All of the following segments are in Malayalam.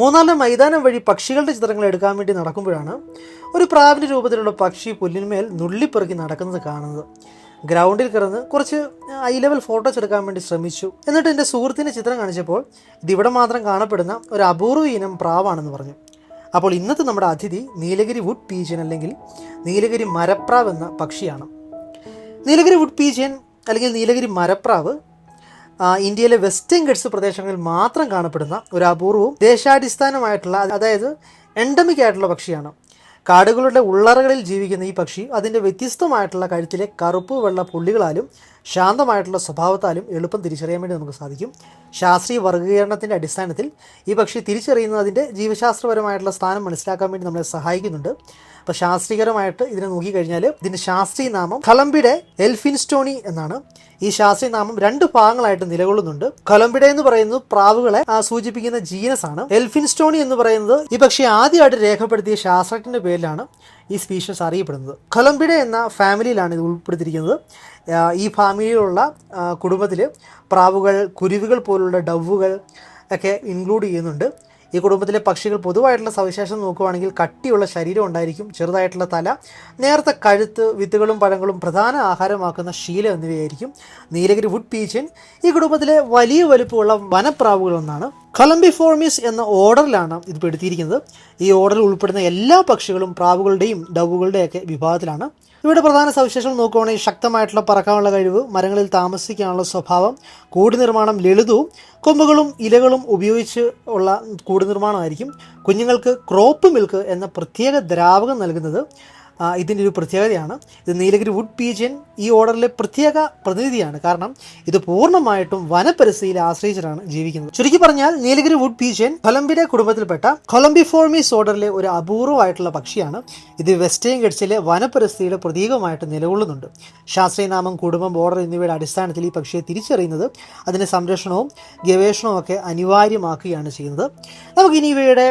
മൂന്നാറിലെ മൈതാനം വഴി പക്ഷികളുടെ ചിത്രങ്ങൾ എടുക്കാൻ വേണ്ടി നടക്കുമ്പോഴാണ് ഒരു പ്രാവിൻ്റെ രൂപത്തിലുള്ള പക്ഷി പുല്ലിന്മേൽ നുള്ളിപ്പെറുക്കി നടക്കുന്നത് കാണുന്നത്. ഗ്രൗണ്ടിൽ കിടന്ന് കുറച്ച് ഐ ലെവൽ ഫോട്ടോസ് എടുക്കാൻ വേണ്ടി ശ്രമിച്ചു. എന്നിട്ട് എൻ്റെ സുഹൃത്തിൻ്റെ ചിത്രം കാണിച്ചപ്പോൾ ഇതിവിടെ മാത്രം കാണപ്പെടുന്ന ഒരു അപൂർവ ഇനം പ്രാവാണെന്ന് പറഞ്ഞു. അപ്പോൾ ഇന്നത്തെ നമ്മുടെ അതിഥി നീലഗിരി വുഡ് പീജിയൻ അല്ലെങ്കിൽ നീലഗിരി മരപ്രാവ് എന്ന പക്ഷിയാണ്. നീലഗിരി വുഡ് പീജിയൻ അല്ലെങ്കിൽ നീലഗിരി മരപ്രാവ് ഇന്ത്യയിലെ വെസ്റ്റേൺ ഗട്ട്സ് പ്രദേശങ്ങളിൽ മാത്രം കാണപ്പെടുന്ന ഒരു അപൂർവവും ദേശാടിസ്ഥാനമായിട്ടുള്ള, അതായത് എൻഡമിക് ആയിട്ടുള്ള പക്ഷിയാണ്. കാടുകളുടെ ഉള്ളറകളിൽ ജീവിക്കുന്ന ഈ പക്ഷി അതിൻ്റെ വ്യത്യസ്തമായിട്ടുള്ള കഴുത്തിലെ കറുപ്പ് വെള്ള പുള്ളികളാലും ശാന്തമായിട്ടുള്ള സ്വഭാവത്താലും എളുപ്പം തിരിച്ചറിയാൻ വേണ്ടി നമുക്ക് സാധിക്കും. ശാസ്ത്രീയ വർഗ്ഗീകരണത്തിൻ്റെ അടിസ്ഥാനത്തിൽ ഈ പക്ഷി തിരിച്ചറിയുന്നത് അതിൻ്റെ ജീവശാസ്ത്രപരമായിട്ടുള്ള സ്ഥാനം മനസ്സിലാക്കാൻ വേണ്ടി നമ്മളെ സഹായിക്കുന്നുണ്ട്. അപ്പോൾ ശാസ്ത്രീയപരമായിട്ട് ഇതിനെ നോക്കിക്കഴിഞ്ഞാൽ ഇതിൻ്റെ ശാസ്ത്രീയ നാമം കൊളംബിഡെ എൽഫിൻസ്റ്റോണി എന്നാണ്. ഈ ശാസ്ത്രീയ നാമം 2 ഭാഗങ്ങളായിട്ട് നിലകൊള്ളുന്നുണ്ട്. കൊളംബിഡെ എന്ന് പറയുന്നത് പ്രാവുകളെ സൂചിപ്പിക്കുന്ന ജീനസ് ആണ്. എൽഫിൻസ്റ്റോണി എന്ന് പറയുന്നത് ഈ പക്ഷി ആദ്യമായിട്ട് രേഖപ്പെടുത്തിയ ശാസ്ത്രജ്ഞന്റെ പേരിലാണ് ഈ സ്പീഷീസ് അറിയപ്പെടുന്നത്. കൊളംബിഡെ എന്ന ഫാമിലിയിലാണ് ഇത് ഉൾപ്പെടുത്തിയിരിക്കുന്നത്. ഈ ഫാമിലിയിലുള്ള കുടുംബത്തിൽ പ്രാവുകൾ, കുരുവികൾ പോലുള്ള ഡവുകൾ ഒക്കെ ഇൻക്ലൂഡ് ചെയ്യുന്നുണ്ട്. ഈ കുടുംബത്തിലെ പക്ഷികൾ പൊതുവായിട്ടുള്ള സവിശേഷത നോക്കുകയാണെങ്കിൽ കട്ടിയുള്ള ശരീരം ഉണ്ടായിരിക്കും, ചെറുതായിട്ടുള്ള തല, നേർത്ത കഴുത്ത്, വിത്തുകളും പഴങ്ങളും പ്രധാന ആഹാരമാക്കുന്ന ശീലം എന്നിവയായിരിക്കും. നീലഗിരി വുഡ് പീജിയൻ ഈ കുടുംബത്തിലെ വലിയ വലുപ്പമുള്ള വനപ്രാവുകളൊന്നാണ്. കൊളംബിഫോർമിസ് എന്ന ഓർഡറിലാണ് ഇത് പെടുത്തിയിരിക്കുന്നത്. ഈ ഓർഡറിൽ ഉൾപ്പെടുന്ന എല്ലാ പക്ഷികളും പ്രാവുകളുടെയും ഡവുകളുടെയൊക്കെ വിഭാഗത്തിലാണ്. ഇവിടെ പ്രധാന സവിശേഷങ്ങൾ നോക്കുകയാണെങ്കിൽ ശക്തമായിട്ടുള്ള പറക്കാനുള്ള കഴിവ്, മരങ്ങളിൽ താമസിക്കാനുള്ള സ്വഭാവം, കൂട് നിർമ്മാണം ലളിതവും കൊമ്പുകളും ഇലകളും ഉപയോഗിച്ച് ഉള്ള കൂട് നിർമ്മാണമായിരിക്കും. കുഞ്ഞുങ്ങൾക്ക് ക്രോപ്പ് മിൽക്ക് എന്ന പ്രത്യേക ദ്രാവകം നൽകുന്നത് ഇതിൻ്റെ ഒരു പ്രത്യേകതയാണ്. ഇത് നീലഗിരി വുഡ് പീജിയൻ ഈ ഓർഡറിലെ പ്രത്യേക പ്രതിനിധിയാണ്. കാരണം ഇത് പൂർണ്ണമായിട്ടും വനപരിസ്ഥിതിയെ ആശ്രയിച്ചിട്ടാണ് ജീവിക്കുന്നത്. ചുരുക്കി പറഞ്ഞാൽ നീലഗിരി വുഡ് പീജിയൻ കൊളംബിഡെ കുടുംബത്തിൽപ്പെട്ട കൊളംബിഫോർമിസ് ഓർഡറിലെ ഒരു അപൂർവമായിട്ടുള്ള പക്ഷിയാണ്. ഇത് വെസ്റ്റേൺ ഗട്ട്സിലെ വനപരിസ്ഥിതിയുടെ പ്രതീകമായിട്ട് നിലകൊള്ളുന്നുണ്ട്. ശാസ്ത്രീയ നാമം, കുടുംബം, ഓർഡർ എന്നിവയുടെ അടിസ്ഥാനത്തിൽ ഈ പക്ഷിയെ തിരിച്ചറിയുന്നത് അതിൻ്റെ സംരക്ഷണവും ഗവേഷണവും ഒക്കെ അനിവാര്യമാക്കുകയാണ് ചെയ്യുന്നത്. നമുക്കിനി ഇവയുടെ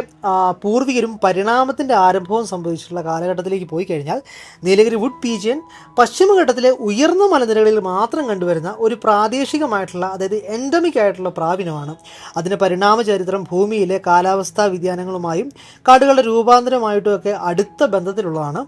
പൂർവികരും പരിണാമത്തിൻ്റെ ആരംഭവും സംഭവിച്ചിട്ടുള്ള കാലഘട്ടത്തിലേക്ക് പോയി കഴിഞ്ഞാൽ നീലഗിരി വുഡ് പീജിയൻ പശ്ചിമഘട്ടത്തിലെ ഉയർന്ന മലനിരകളിൽ മാത്രം കണ്ടുവരുന്ന ഒരു പ്രാദേശികമായിട്ടുള്ള, അതായത് എൻഡമിക് ആയിട്ടുള്ള പ്രാവിനമാണ്. അതിൻ്റെ പരിണാമ ചരിത്രം ഭൂമിയിലെ കാലാവസ്ഥാ വ്യതിയാനങ്ങളുമായും കാടുകളുടെ രൂപാന്തരമായിട്ടുമൊക്കെ അടുത്ത ബന്ധത്തിലുള്ളതാണ്.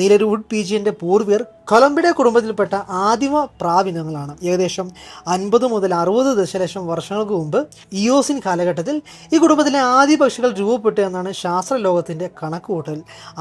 നീലഗിരി വുഡ് പീജിയൻ്റെ പൂർവികർ കൊളംബിഡെ കുടുംബത്തിൽപ്പെട്ട ആദിമ പ്രാവിനങ്ങളാണ്. ഏകദേശം 50 മുതൽ 60 ദശലക്ഷം വർഷങ്ങൾക്ക് മുമ്പ് ഇയോസിൻ കാലഘട്ടത്തിൽ ഈ കുടുംബത്തിലെ ആദ്യ പക്ഷികൾ രൂപപ്പെട്ടു എന്നാണ് ശാസ്ത്രലോകത്തിൻ്റെ കണക്കുകൂട്ടൽ.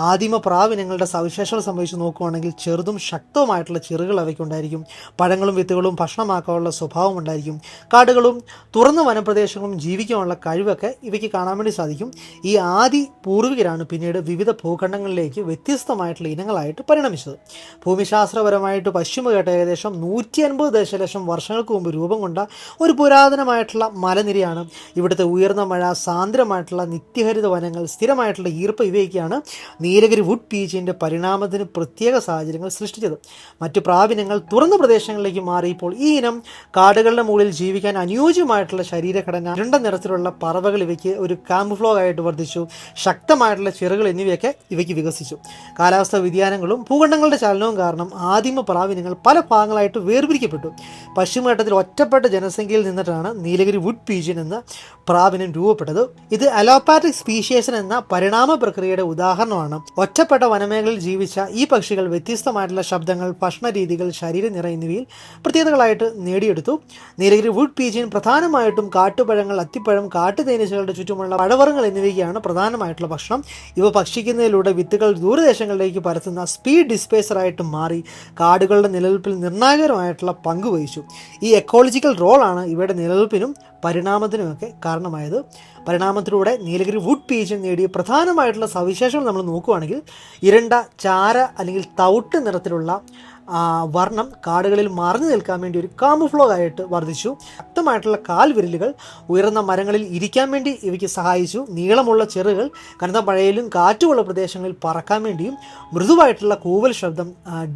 ആദിമ പ്രാവിനങ്ങളുടെ സവിശേഷതകൾ സംബന്ധിച്ച് നോക്കുകയാണെങ്കിൽ ചെറുതും ശക്തവുമായിട്ടുള്ള ചിറകുകൾ അവയ്ക്കുണ്ടായിരിക്കും. പഴങ്ങളും വിത്തുകളും ഭക്ഷണമാക്കാനുള്ള സ്വഭാവം ഉണ്ടായിരിക്കും. കാടുകളും തുറന്ന വനപ്രദേശങ്ങളും ജീവിക്കാനുള്ള കഴിവൊക്കെ ഇവയ്ക്ക് കാണാൻ വേണ്ടി സാധിക്കും. ഈ ആദി പൂർവികരാണ് പിന്നീട് വിവിധ ഭൂഖണ്ഡങ്ങളിലേക്ക് വ്യത്യസ്തമായിട്ടുള്ള ഇനങ്ങളായിട്ട് പരിണമിച്ചത്. ഭൂമിശാസ്ത്രപരമായിട്ട് പശ്ചിമഘട്ടം ഏകദേശം 150 ദശലക്ഷം വർഷങ്ങൾക്ക് മുമ്പ് രൂപം കൊണ്ട ഒരു പുരാതനമായിട്ടുള്ള മലനിരയാണ്. ഇവിടുത്തെ ഉയർന്ന മഴ, സാന്ദ്രമായിട്ടുള്ള നിത്യഹരിത വനങ്ങൾ, സ്ഥിരമായിട്ടുള്ള ഈർപ്പം ഇവയൊക്കെയാണ് നീലഗിരി വുഡ് പീജിയൻ്റെ പരിണാമത്തിന് പ്രത്യേക സാഹചര്യങ്ങൾ സൃഷ്ടിച്ചത്. മറ്റു പ്രാവിനങ്ങൾ തുറന്ന പ്രദേശങ്ങളിലേക്ക് മാറിയപ്പോൾ ഈ ഇനം കാടുകളുടെ മുകളിൽ ജീവിക്കാൻ അനുയോജ്യമായിട്ടുള്ള ശരീരഘടന, ഇരുണ്ട നിറത്തിലുള്ള പറവകൾ ഇവയ്ക്ക് ഒരു കാമുഫ്ലോഗ് ആയിട്ട് വർദ്ധിച്ചു. ശക്തമായിട്ടുള്ള ചിറകുകൾ എന്നിവയൊക്കെ ഇവയ്ക്ക് വികസിച്ചു. കാലാവസ്ഥാ വ്യതിയാനങ്ങളും ഭൂഖണ്ഡങ്ങളുടെ ചലനവും കാരണം ആദിമ പ്രാവിനങ്ങൾ പല ഭാഗങ്ങളായിട്ട് വേർപിരിക്കപ്പെട്ടു. പശ്ചിമഘട്ടത്തിൽ ഒറ്റപ്പെട്ട ജനസംഖ്യയിൽ നിന്നിട്ടാണ് നീലഗിരി വുഡ് പീജിയൻ എന്ന പ്രാവിനം രൂപപ്പെട്ടത്. ഇത് അലോപാറ്റിക് സ്പീഷീസ് എന്ന പരിണാമ പ്രക്രിയയുടെ ഉദാഹരണമാണ്. ഒറ്റപ്പെട്ട വനമേഖലയിൽ ജീവിച്ച ഈ പക്ഷികൾ വ്യത്യസ്തമായിട്ടുള്ള ശബ്ദങ്ങൾ, ഭക്ഷണ രീതികൾ, ശരീരനിറ എന്നിവയിൽ പ്രത്യേകതകളായിട്ട് നേടിയെടുത്തു. നീലഗിരി വുഡ് പീജിയൻ പ്രധാനമായിട്ടും കാട്ടുപഴങ്ങൾ, അത്തിപ്പഴം, കാട്ടുതേനീച്ചകളുടെ ചുറ്റുമുള്ള പഴവർഗ്ഗങ്ങൾ എന്നിവയ്ക്കാണ് പ്രധാനമായിട്ടുള്ള ഭക്ഷണം. ഇവ ഭക്ഷിക്കുന്നതിലൂടെ വിത്തുകൾ ദൂരദേശങ്ങളിലേക്ക് പരത്തുന്ന സ്പീഡ് ഡിസ്പേസറായിട്ട് മാറി കാടുകളുടെ നിലനിൽപ്പിൽ നിർണായകരമായിട്ടുള്ള പങ്ക് വഹിച്ചു. ഈ എക്കോളജിക്കൽ റോളാണ് ഇവയുടെ നിലനിൽപ്പിനും പരിണാമത്തിനുമൊക്കെ കാരണമായത്. പരിണാമത്തിലൂടെ നീലഗിരി വുഡ് പീജിയൻ നേടിയ പ്രധാനമായിട്ടുള്ള സവിശേഷങ്ങൾ നമ്മൾ നോക്കുകയാണെങ്കിൽ ഇരുണ്ട ചാര അല്ലെങ്കിൽ തവിട്ട് നിറത്തിലുള്ള വർണ്ണം കാടുകളിൽ മറഞ്ഞു നിൽക്കാൻ വേണ്ടി ഒരു കാമുഫ്ലോഗ് ആയിട്ട് വർദ്ധിച്ചു. ശക്തമായിട്ടുള്ള കാൽവിരലുകൾ ഉയർന്ന മരങ്ങളിൽ ഇരിക്കാൻ വേണ്ടി ഇവയ്ക്ക് സഹായിച്ചു. നീളമുള്ള ചെറുകൾ കനത്ത മഴയിലും കാറ്റുമുള്ള പ്രദേശങ്ങളിൽ പറക്കാൻ വേണ്ടിയും മൃദുവായിട്ടുള്ള കൂവൽ ശബ്ദം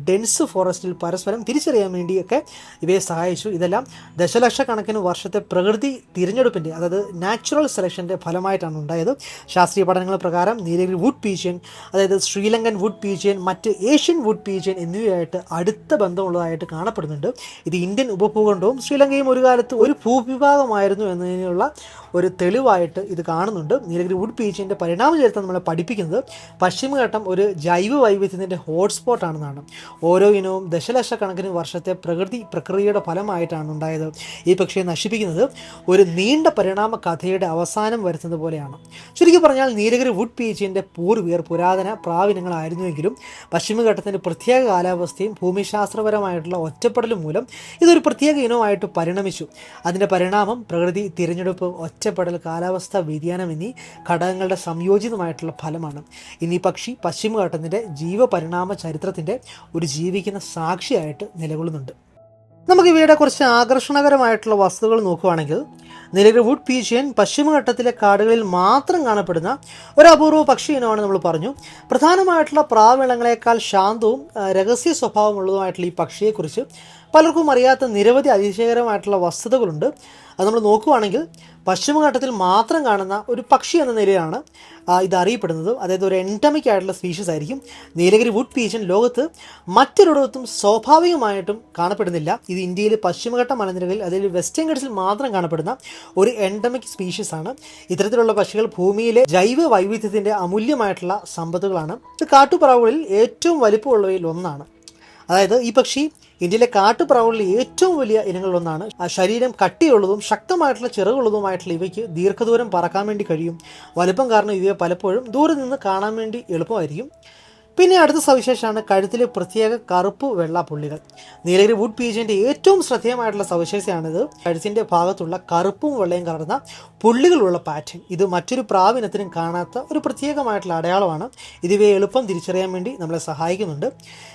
ഡെൻസ് ഫോറസ്റ്റിൽ പരസ്പരം തിരിച്ചറിയാൻ വേണ്ടിയൊക്കെ ഇവയെ സഹായിച്ചു. ഇതെല്ലാം ദശലക്ഷക്കണക്കിന് വർഷത്തെ പ്രകൃതി തിരഞ്ഞെടുപ്പിൻ്റെ, അതായത് നാച്ചുറൽ സെലക്ഷൻ്റെ ഫലമായിട്ടാണ് ഉണ്ടായത്. ശാസ്ത്രീയ പഠനങ്ങൾ പ്രകാരം നീലഗിരി വുഡ് പീജിയൻ, അതായത് ശ്രീലങ്കൻ വുഡ് പീജിയൻ, മറ്റ് ഏഷ്യൻ വുഡ് പീജിയൻ എന്നിവയായിട്ട് അടുത്ത ബന്ധമുള്ളതായിട്ട് കാണപ്പെടുന്നുണ്ട്. ഇത് ഇന്ത്യൻ ഉപഭൂഖണ്ഡവും ശ്രീലങ്കയും ഒരു കാലത്ത് ഒരു ഭൂവിഭാഗമായിരുന്നു എന്നതിനുള്ള ഒരു തെളിവായിട്ട് ഇത് കാണുന്നുണ്ട്. നീലഗിരി വുഡ് പീച്ചിൻ്റെ പരിണാമ ചരിത്രം നമ്മളെ പഠിപ്പിക്കുന്നത് പശ്ചിമഘട്ടം ഒരു ജൈവ വൈവിധ്യത്തിൻ്റെ ഹോട്ട്സ്പോട്ടാണെന്നാണ്. ഓരോ ഇനവും ദശലക്ഷക്കണക്കിന് വർഷത്തെ പ്രക്രിയയുടെ ഫലമായിട്ടാണ് ഉണ്ടായത്. ഈ പക്ഷിയെ നശിപ്പിക്കുന്നത് ഒരു നീണ്ട പരിണാമ കഥയുടെ അവസാനം വരുത്തുന്നത് പോലെയാണ്. ചുരുക്കി പറഞ്ഞാൽ നീലഗിരി വുഡ് പീച്ചിൻ്റെ പൂർവികർ പുരാതന പ്രാവിനങ്ങളായിരുന്നുവെങ്കിലും പശ്ചിമഘട്ടത്തിൻ്റെ പ്രത്യേക കാലാവസ്ഥയും ഭൂമിശാസ്ത്രപരമായിട്ടുള്ള ഒറ്റപ്പെടലും മൂലം ഇതൊരു പ്രത്യേക ഇനമായിട്ട് പരിണമിച്ചു. അതിൻ്റെ പരിണാമം പ്രകൃതി, തിരഞ്ഞെടുപ്പ്, ഒറ്റപ്പെടൽ, കാലാവസ്ഥാ വ്യതിയാനം എന്നീ ഘടകങ്ങളുടെ സംയോജിതമായിട്ടുള്ള ഫലമാണ്. ഇന്ന് ഈ പക്ഷി പശ്ചിമഘട്ടത്തിൻ്റെ ജീവപരിണാമ ചരിത്രത്തിൻ്റെ ഒരു ജീവിക്കുന്ന സാക്ഷിയായിട്ട് നിലകൊള്ളുന്നുണ്ട്. നമുക്ക് ഇവയുടെ കുറച്ച് ആകർഷണകരമായിട്ടുള്ള വസ്തുക്കൾ നോക്കുകയാണെങ്കിൽ നീലഗിരി വുഡ് പീജിയൻ പശ്ചിമഘട്ടത്തിലെ കാടുകളിൽ മാത്രം കാണപ്പെടുന്ന ഒരു അപൂർവ പക്ഷി ഇനമാണ് നമ്മൾ പറഞ്ഞു. പ്രധാനമായിട്ടുള്ള പ്രാവിളങ്ങളെക്കാൾ ശാന്തവും രഹസ്യ സ്വഭാവമുള്ളതുമായിട്ടുള്ള ഈ പക്ഷിയെക്കുറിച്ച് പലർക്കും അറിയാത്ത നിരവധി അതിശയകരമായിട്ടുള്ള വസ്തുതകളുണ്ട്. അത് നമ്മൾ നോക്കുകയാണെങ്കിൽ പശ്ചിമഘട്ടത്തിൽ മാത്രം കാണുന്ന ഒരു പക്ഷി എന്ന നിലയിലാണ് ഇത് അറിയപ്പെടുന്നത്. അതായത് ഒരു എൻഡമിക് ആയിട്ടുള്ള സ്പീഷീസ് ആയിരിക്കും. നീലഗിരി വുഡ് പീജിയൻ ലോകത്ത് മറ്റൊരിടത്തും സ്വാഭാവികമായിട്ടും കാണപ്പെടുന്നില്ല. ഇത് ഇന്ത്യയിൽ പശ്ചിമഘട്ട മലനിരകളിൽ, അതായത് വെസ്റ്റേൺ ഗട്ട്സിൽ മാത്രം കാണപ്പെടുന്ന ഒരു എൻഡമിക് സ്പീഷീസ് ആണ്. ഇത്തരത്തിലുള്ള പക്ഷികൾ ഭൂമിയിലെ ജൈവ വൈവിധ്യത്തിൻ്റെ അമൂല്യമായിട്ടുള്ള സമ്പത്തുകളാണ്. ഇത് കാട്ടുപ്രാവുകളിൽ ഏറ്റവും വലിപ്പമുള്ളവയിൽ ഒന്നാണ്. അതായത് ഈ പക്ഷി ഇന്ത്യയിലെ കാട്ടുപ്രാവുകളിൽ ഏറ്റവും വലിയ ഇനങ്ങളിലൊന്നാണ്. ശരീരം കട്ടിയുള്ളതും ശക്തമായിട്ടുള്ള ചിറകുള്ളതുമായിട്ടുള്ള ഇവയ്ക്ക് ദീർഘദൂരം പറക്കാൻ വേണ്ടി കഴിയും. വലുപ്പം കാരണം ഇവയെ പലപ്പോഴും ദൂരെ നിന്ന് കാണാൻ വേണ്ടി എളുപ്പമായിരിക്കും. പിന്നെ അടുത്ത സവിശേഷമാണ് കഴുത്തിലെ പ്രത്യേക കറുപ്പ് വെള്ള പുള്ളികൾ. നീലഗിരി വുഡ് പീജിയൻ്റെ ഏറ്റവും ശ്രദ്ധേയമായിട്ടുള്ള സവിശേഷതയാണിത്. കഴുത്തിൻ്റെ ഭാഗത്തുള്ള കറുപ്പും വെള്ളയും കലർന്ന പുള്ളികളുള്ള പാറ്റേൺ. ഇത് മറ്റൊരു പ്രാവിനത്തിനും കാണാത്ത ഒരു പ്രത്യേകമായിട്ടുള്ള അടയാളമാണ്. ഇതിവയെ എളുപ്പം തിരിച്ചറിയാൻ വേണ്ടി നമ്മളെ സഹായിക്കുന്നുണ്ട്.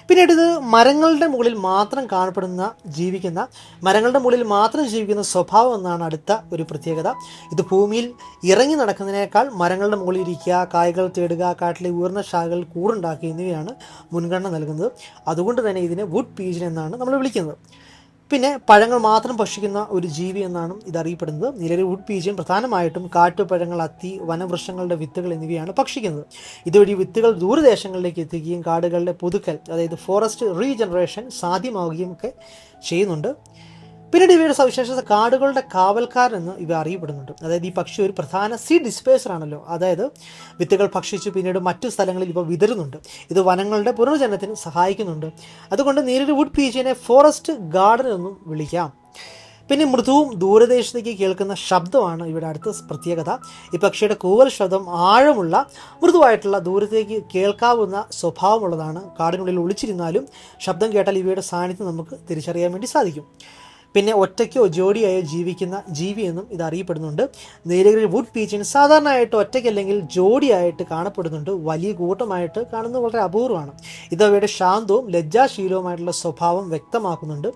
പിന്നീട് ഇത് മരങ്ങളുടെ മുകളിൽ മാത്രം മരങ്ങളുടെ മുകളിൽ മാത്രം ജീവിക്കുന്ന സ്വഭാവം എന്നാണ് അടുത്ത ഒരു പ്രത്യേകത. ഇത് ഭൂമിയിൽ ഇറങ്ങി നടക്കുന്നതിനേക്കാൾ മരങ്ങളുടെ മുകളിൽ ഇരിക്കുക, കായ്കൾ തേടുക, കാട്ടിലെ ഉയർന്ന ശാഖകൾ കൂടുണ്ടാക്കുക എന്നിവയാണ് മുൻഗണന നൽകുന്നത്. അതുകൊണ്ട് തന്നെ ഇതിനെ വുഡ് പീജിയൻ എന്നാണ് നമ്മൾ വിളിക്കുന്നത്. പിന്നെ പഴങ്ങൾ മാത്രം ഭക്ഷിക്കുന്ന ഒരു ജീവി എന്നാണ് ഇതറിയപ്പെടുന്നത്. നീലഗിരി വുഡ് പീജിയൻ പ്രധാനമായിട്ടും കാട്ടുപഴങ്ങൾ, അത്തി, വനവൃക്ഷങ്ങളുടെ വിത്തുകൾ എന്നിവയാണ് ഭക്ഷിക്കുന്നത്. ഇതുവഴി വിത്തുകൾ ദൂരദേശങ്ങളിലേക്ക് എത്തിക്കുകയും കാടുകളുടെ പുതുക്കൽ, അതായത് ഫോറസ്റ്റ് റീജനറേഷൻ സാധ്യമാവുകയും ഒക്കെ ചെയ്യുന്നുണ്ട്. പിന്നീട് ഇവയുടെ സവിശേഷത കാടുകളുടെ കാവൽക്കാരൻ എന്ന് ഇവ അറിയപ്പെടുന്നുണ്ട്. അതായത് ഈ പക്ഷി ഒരു പ്രധാന സീഡ് ഡിസ്പേസർ ആണല്ലോ. അതായത് വിത്തുകൾ ഭക്ഷിച്ച് പിന്നീട് മറ്റു സ്ഥലങ്ങളിൽ ഇവ വിതരുന്നുണ്ട്. ഇത് വനങ്ങളുടെ പുനർജനനത്തിന് സഹായിക്കുന്നുണ്ട്. അതുകൊണ്ട് നീലഗിരി വുഡ് പീജിയനെ ഫോറസ്റ്റ് ഗാർഡൻ എന്നും വിളിക്കാം. പിന്നെ മൃദുവും ദൂരദേശത്തേക്ക് കേൾക്കുന്ന ശബ്ദമാണ് ഇവിടെ അടുത്ത പ്രത്യേകത. ഈ പക്ഷിയുടെ കൂവൽ ശബ്ദം ആഴമുള്ള മൃദുവായിട്ടുള്ള ദൂരത്തേക്ക് കേൾക്കാവുന്ന സ്വഭാവമുള്ളതാണ്. കാടിനുള്ളിൽ ഒളിച്ചിരുന്നാലും ശബ്ദം കേട്ടാൽ ഇവയുടെ സാന്നിധ്യം നമുക്ക് തിരിച്ചറിയാൻ വേണ്ടി സാധിക്കും. പിന്നെ ഒറ്റയ്ക്കോ ജോഡിയായോ ജീവിക്കുന്ന ജീവി എന്നും ഇത് അറിയപ്പെടുന്നുണ്ട്. നീലഗിരി വുഡ് പീജിയൻ സാധാരണയായിട്ട് ഒറ്റയ്ക്കല്ലെങ്കിൽ ജോഡിയായിട്ട് കാണപ്പെടുന്നുണ്ട്. വലിയ കൂട്ടമായിട്ട് കാണുന്നത് വളരെ അപൂർവമാണ്. ഇത് അവയുടെ ശാന്തവും ലജ്ജാശീലവുമായിട്ടുള്ള സ്വഭാവം വ്യക്തമാക്കുന്നുണ്ട്.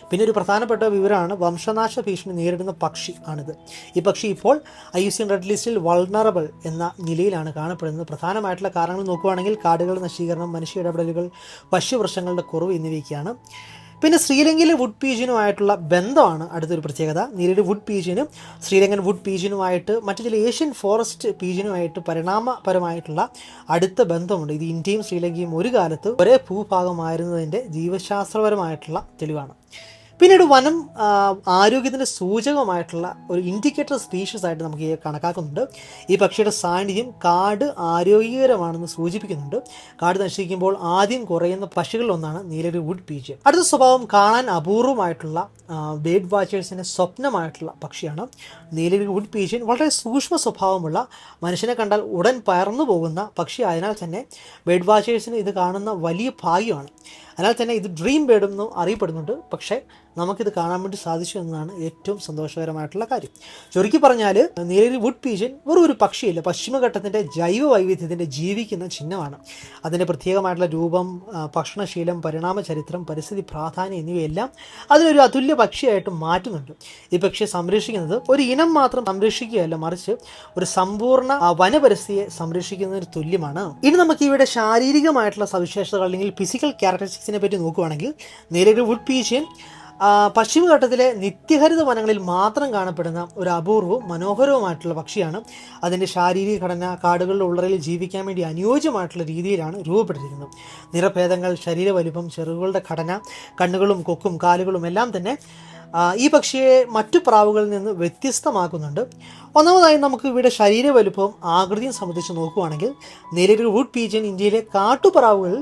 പിന്നെ ഒരു പ്രധാനപ്പെട്ട വിവരമാണ് വംശനാശ ഭീഷണി നേരിടുന്ന പക്ഷി ആണിത്. ഈ പക്ഷി ഇപ്പോൾ IUCN റെഡ് ലിസ്റ്റിൽ വൾണറബിൾ എന്ന നിലയിലാണ് കാണപ്പെടുന്നത്. പ്രധാനമായിട്ടുള്ള കാരണങ്ങൾ നോക്കുകയാണെങ്കിൽ കാടുകളുടെ നശീകരണം, മനുഷ്യ ഇടപെടലുകൾ, പശുവൃക്ഷങ്ങളുടെ കുറവ് എന്നിവയൊക്കെയാണ്. പിന്നെ ശ്രീലങ്കയിലെ വുഡ് പീജിയനുമായിട്ടുള്ള ബന്ധമാണ് അടുത്തൊരു പ്രത്യേകത. നീലഗിരി വുഡ് പീജിയനും ശ്രീലങ്കൻ വുഡ് പീജിയനുമായിട്ട് മറ്റു ചില ഏഷ്യൻ ഫോറസ്റ്റ് പീജിയനുമായിട്ട് പരിണാമപരമായിട്ടുള്ള അടുത്ത ബന്ധമുണ്ട്. ഇത് ഇന്ത്യയും ശ്രീലങ്കയും ഒരു കാലത്ത് ഒരേ ഭൂഭാഗമായിരുന്നതിൻ്റെ ജീവശാസ്ത്രപരമായിട്ടുള്ള തെളിവാണ്. പിന്നീട് വനം ആരോഗ്യത്തിൻ്റെ സൂചകമായിട്ടുള്ള ഒരു ഇൻഡിക്കേറ്റർ സ്പീഷീസ് ആയിട്ട് നമുക്ക് കണക്കാക്കുന്നുണ്ട്. ഈ പക്ഷിയുടെ സാന്നിധ്യം കാട് ആരോഗ്യകരമാണെന്ന് സൂചിപ്പിക്കുന്നുണ്ട്. കാട് നശിക്കുമ്പോൾ ആദ്യം കുറയുന്ന പക്ഷികളിലൊന്നാണ് നീലഗിരി വുഡ് പീജിയൻ. അടുത്ത സ്വഭാവം കാണാൻ അപൂർവമായിട്ടുള്ള ബേർഡ് വാച്ചേഴ്സിൻ്റെ സ്വപ്നമായിട്ടുള്ള പക്ഷിയാണ്. നീലഗിരി വുഡ് പീജിയൻ വളരെ സൂക്ഷ്മ സ്വഭാവമുള്ള, മനുഷ്യനെ കണ്ടാൽ ഉടൻ പറന്നു പോകുന്ന പക്ഷി ആയതിനാൽ തന്നെ ബേർഡ് വാച്ചേഴ്സിന് ഇത് കാണുന്ന വലിയ ഭാഗ്യമാണ്. അതിനാൽ തന്നെ ഇത് ഡ്രീം ബേർഡ് എന്നും അറിയപ്പെടുന്നുണ്ട്. പക്ഷേ നമുക്കിത് കാണാൻ വേണ്ടി സാധിച്ചു എന്നതാണ് ഏറ്റവും സന്തോഷകരമായിട്ടുള്ള കാര്യം. ചുരുക്കി പറഞ്ഞാൽ നീലഗിരി വുഡ് പീജിയൻ വെറും ഒരു പക്ഷിയല്ല, പശ്ചിമഘട്ടത്തിൻ്റെ ജൈവ വൈവിധ്യത്തിൻ്റെ ജീവിക്കുന്ന ചിഹ്നമാണ്. അതിൻ്റെ പ്രത്യേകമായിട്ടുള്ള രൂപം, ഭക്ഷണശീലം, പരിണാമ ചരിത്രം, പരിസ്ഥിതി പ്രാധാന്യം എന്നിവയെല്ലാം അതിനൊരു അതുല്യ പക്ഷിയായിട്ട് മാറ്റുന്നുണ്ട്. ഈ പക്ഷിയെ സംരക്ഷിക്കുന്നത് ഒരു ഇനം മാത്രം സംരക്ഷിക്കുകയല്ല, മറിച്ച് ഒരു സമ്പൂർണ്ണ വനപരിസ്ഥിതിയെ സംരക്ഷിക്കുന്നതിന് തുല്യമാണ്. ഇനി നമുക്ക് ഇവിടെ ശാരീരികമായിട്ടുള്ള സവിശേഷതകൾ അല്ലെങ്കിൽ ഫിസിക്കൽ ക്യാരക്ടറിസ്റ്റിക്സിനെ പറ്റി നോക്കുകയാണെങ്കിൽ നീലഗിരി വുഡ് പീജിയൻ പശ്ചിമഘട്ടത്തിലെ നിത്യഹരിത വനങ്ങളിൽ മാത്രം കാണപ്പെടുന്ന ഒരു അപൂർവവും മനോഹരവുമായിട്ടുള്ള പക്ഷിയാണ്. അതിൻ്റെ ശാരീരിക ഘടന കാടുകളുടെ ഉള്ളറയിൽ ജീവിക്കാൻ വേണ്ടി അനുയോജ്യമായിട്ടുള്ള രീതിയിലാണ് രൂപപ്പെട്ടിരിക്കുന്നത്. നിറഭേദങ്ങൾ, ശരീര വലിപ്പം, ചിറകുകളുടെ ഘടന, കണ്ണുകളും കൊക്കും കാലുകളും എല്ലാം തന്നെ ഈ പക്ഷിയെ മറ്റു പ്രാവുകളിൽ നിന്ന് വ്യത്യസ്തമാക്കുന്നുണ്ട്. ഒന്നാമതായി നമുക്ക് ഇവിടെ ശരീര വലുപ്പവും ആകൃതിയും സംബന്ധിച്ച് നോക്കുകയാണെങ്കിൽ നീലഗിരി വുഡ് പീജിയൻ ഇന്ത്യയിലെ കാട്ടുപ്രാവുകളിൽ